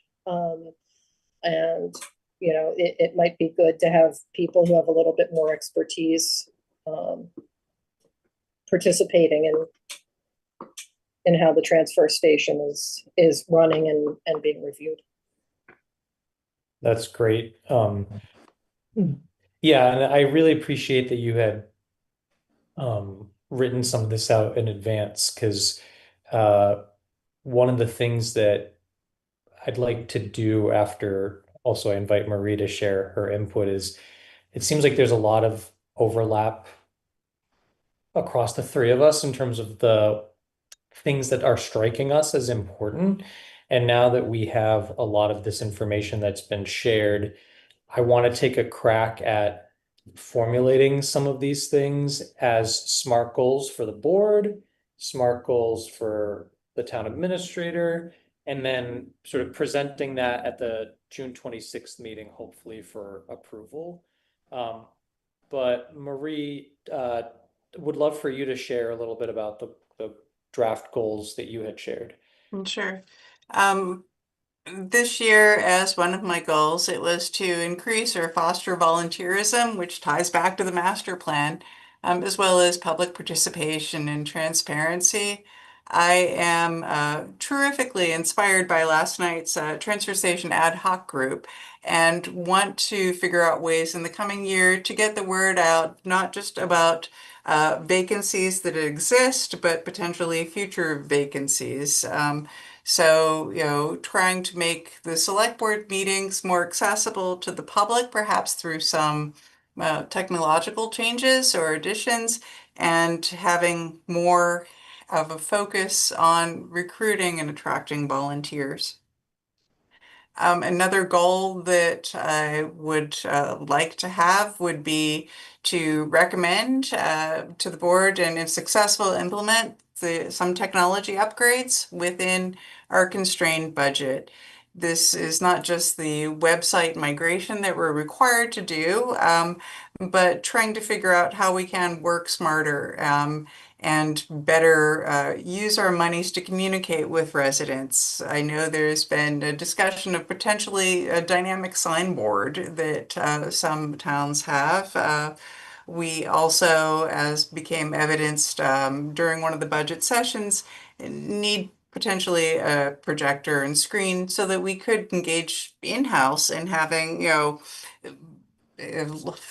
And it might be good to have people who have a little bit more expertise participating in how the transfer station is running and being reviewed. That's great. Yeah, and I really appreciate that you had written some of this out in advance, because one of the things that I'd like to do after also I invite Marie to share her input is it seems like there's a lot of overlap across the three of us in terms of the things that are striking us as important. And now that we have a lot of this information that's been shared, I want to take a crack at formulating some of these things as SMART goals for the board, SMART goals for the town administrator, and then sort of presenting that at the June 26th meeting, hopefully for approval. But Marie, would love for you to share a little bit about the draft goals that you had shared. Sure. This year, as one of my goals, it was to increase or foster volunteerism, which ties back to the master plan, as well as public participation and transparency. I am terrifically inspired by last night's transfer station ad hoc group and want to figure out ways in the coming year to get the word out, not just about vacancies that exist, but potentially future vacancies. So, trying to make the select board meetings more accessible to the public, perhaps through some technological changes or additions, and having more of a focus on recruiting and attracting volunteers. Another goal that I would like to have would be to recommend to the board and, if successful, implement some technology upgrades within our constrained budget. This is not just the website migration that we're required to do, but trying to figure out how we can work smarter and better use our monies to communicate with residents. I know there's been a discussion of potentially a dynamic signboard that some towns have. We also, as became evidenced during one of the budget sessions, need potentially a projector and screen so that we could engage in-house in having,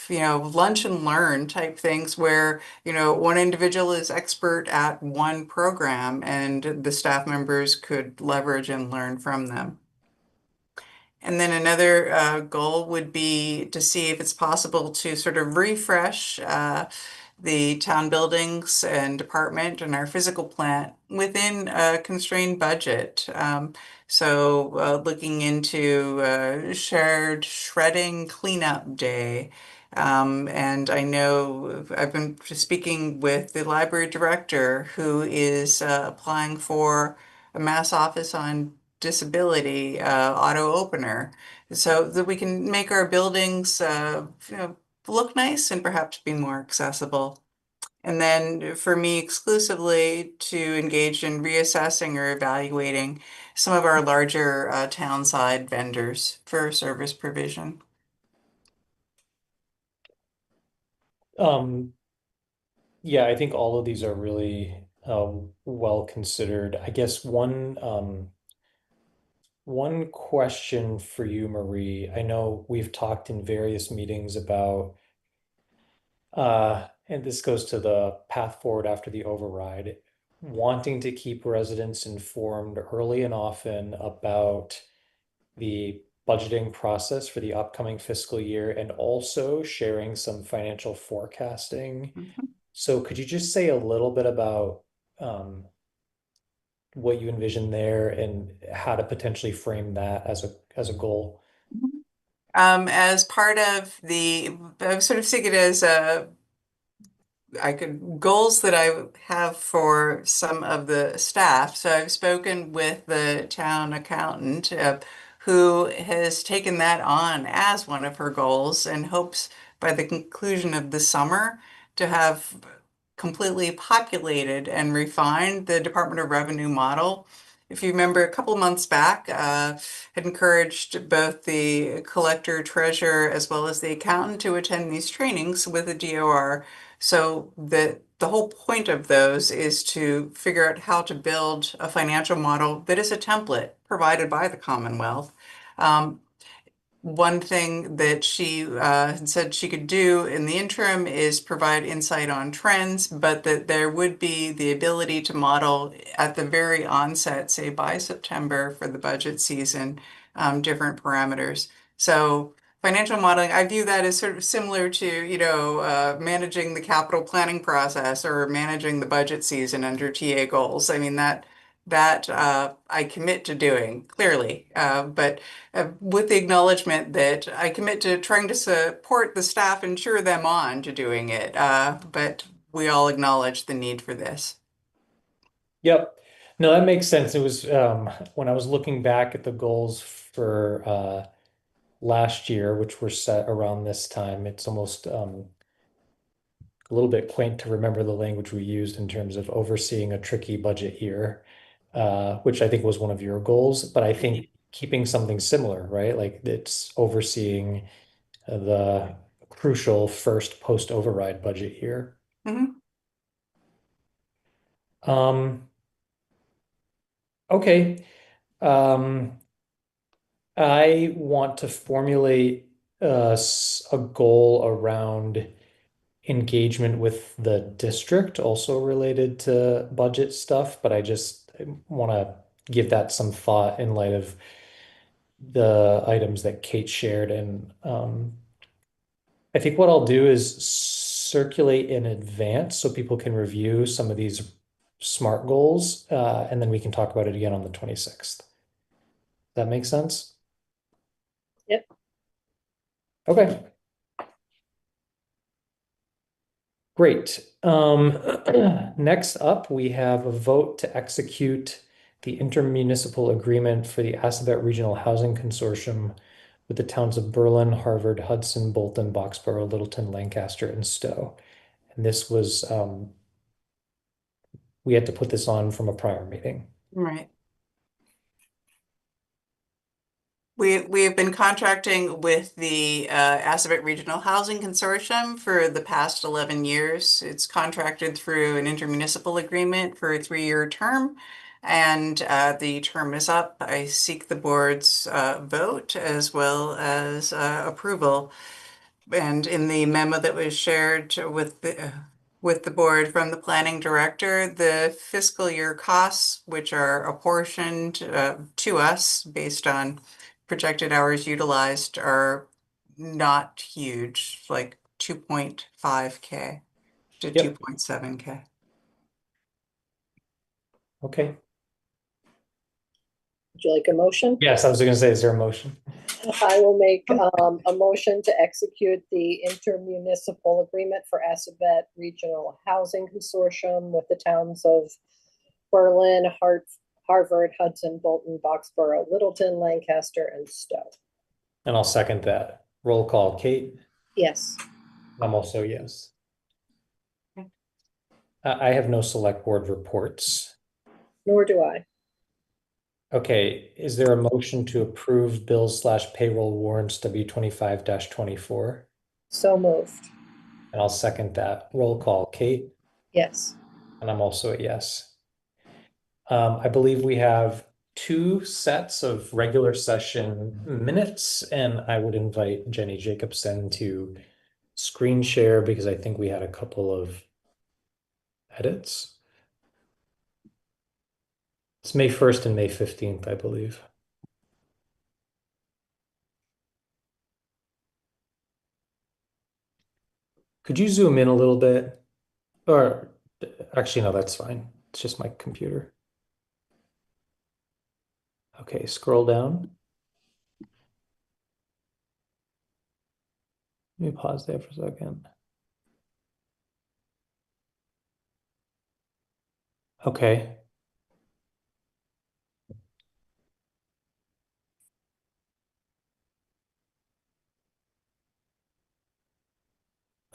lunch and learn type things where, one individual is expert at one program and the staff members could leverage and learn from them. And then another goal would be to see if it's possible to sort of refresh the town buildings and department and our physical plant within a constrained budget. So looking into shared shredding cleanup day. And I know I've been speaking with the library director who is applying for a mass office on disability auto opener, so that we can make our buildings look nice and perhaps be more accessible. And then for me exclusively to engage in reassessing or evaluating some of our larger town side vendors for service provision. Yeah, I think all of these are really well considered. I guess one question for you, Marie. I know we've talked in various meetings about and this goes to the path forward after the override, wanting to keep residents informed early and often about the budgeting process for the upcoming fiscal year and also sharing some financial forecasting. So could you just say a little bit about what you envision there and how to potentially frame that as a goal? As part of the, I sort of think it as goals that I have for some of the staff. So I've spoken with the town accountant who has taken that on as one of her goals and hopes by the conclusion of the summer to have completely populated and refined the Department of Revenue model. If you remember, a couple months back, had encouraged both the collector, treasurer, as well as the accountant to attend these trainings with the DOR. So the whole point of those is to figure out how to build a financial model that is a template provided by the Commonwealth. One thing that she had said she could do in the interim is provide insight on trends, but that there would be the ability to model at the very onset, say by September for the budget season, different parameters. So financial modeling, I view that as sort of similar to, managing the capital planning process or managing the budget season under TA goals. I mean, that I commit to doing clearly, but with the acknowledgement that I commit to trying to support the staff and cheer them on to doing it. But we all acknowledge the need for this. Yep. No, that makes sense. It was when I was looking back at the goals for last year, which were set around this time, it's almost a little bit quaint to remember the language we used in terms of overseeing a tricky budget year, which I think was one of your goals. But I think keeping something similar, right? Like it's overseeing the crucial first post-override budget year. Okay. I want to formulate a goal around engagement with the district, also related to budget stuff, but I just want to give that some thought in light of the items that Kate shared. And I think what I'll do is circulate in advance so people can review some of these SMART goals, and then we can talk about it again on the 26th. That makes sense? Yep. Okay. Great. Next up, we have a vote to execute the intermunicipal agreement for the Assabet Regional Housing Consortium with the towns of Berlin, Harvard, Hudson, Bolton, Boxborough, Littleton, Lancaster, and Stowe. And this was, we had to put this on from a prior meeting. Right. We have been contracting with the Assabet Regional Housing Consortium for the past 11 years. It's contracted through an intermunicipal agreement for a 3-year term, and the term is up. I seek the board's vote as well as approval. And in the memo that was shared with the board from the planning director, the fiscal year costs, which are apportioned to us based on projected hours utilized, are not huge, like 2.5K to Yep. 2.7K. Okay. Would you like a motion? Yes, I was going to say, is there a motion? I will make a motion to execute the intermunicipal agreement for Assabet Regional Housing Consortium with the towns of Berlin, Harvard, Hudson, Bolton, Boxborough, Littleton, Lancaster, and Stowe. And I'll second that. Roll call, Kate? Yes. I'm also yes. Okay. I have no select board reports. Nor do I. Okay, is there a motion to approve bills / payroll warrants W25-24? So moved. And I'll second that. Roll call, Kate? Yes. And I'm also a yes. I believe we have 2 sets of regular session minutes, and I would invite Jenny Jacobson to screen share because I think we had a couple of edits. It's May 1st and May 15th, I believe. Could you zoom in a little bit? Or actually, no, that's fine. It's just my computer. Okay, scroll down. Let me pause there for a second. Okay.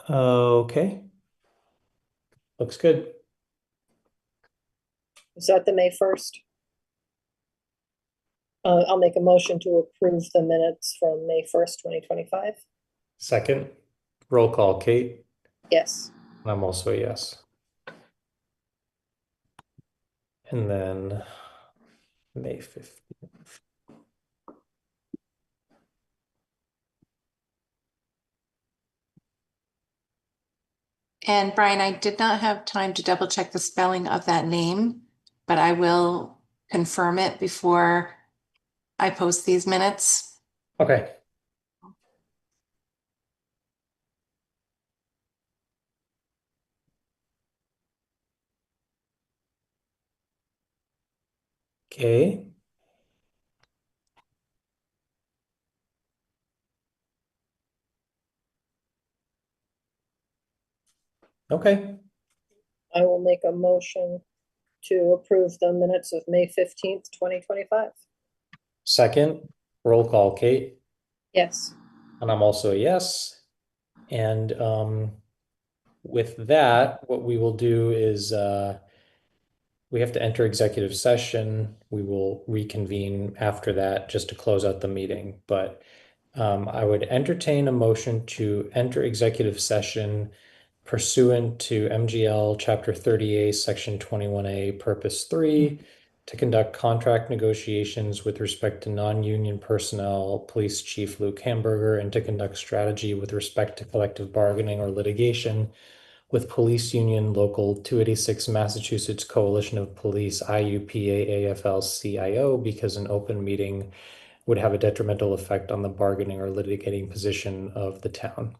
Okay. Looks good. Is that the May 1st? I'll make a motion to approve the minutes from May 1st, 2025. Second, roll call, Kate. Yes. I'm also a yes. And then May 15th. And Brian, I did not have time to double check the spelling of that name, but I will confirm it before I post these minutes. Okay. Okay. Okay. I will make a motion to approve the minutes of May 15th, 2025. Second, roll call, Kate. Yes. And I'm also a yes. And with that, what we will do is we have to enter executive session. We will reconvene after that just to close out the meeting. But I would entertain a motion to enter executive session pursuant to MGL Chapter 30A, Section 21A, Purpose 3, to conduct contract negotiations with respect to non-union personnel, Police Chief Luke Hamburger, and to conduct strategy with respect to collective bargaining or litigation with Police Union Local 286 Massachusetts Coalition of Police IUPA AFL-CIO, because an open meeting would have a detrimental effect on the bargaining or litigating position of the town.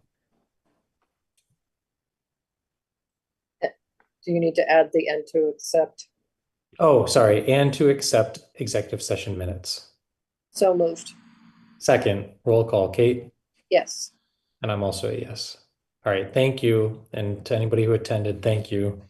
Do you need to add the "and to accept"? Oh, sorry, and to accept executive session minutes. So moved. Second, roll call, Kate, Yes. and I'm also a yes. All right, thank you. And to anybody who attended, thank you.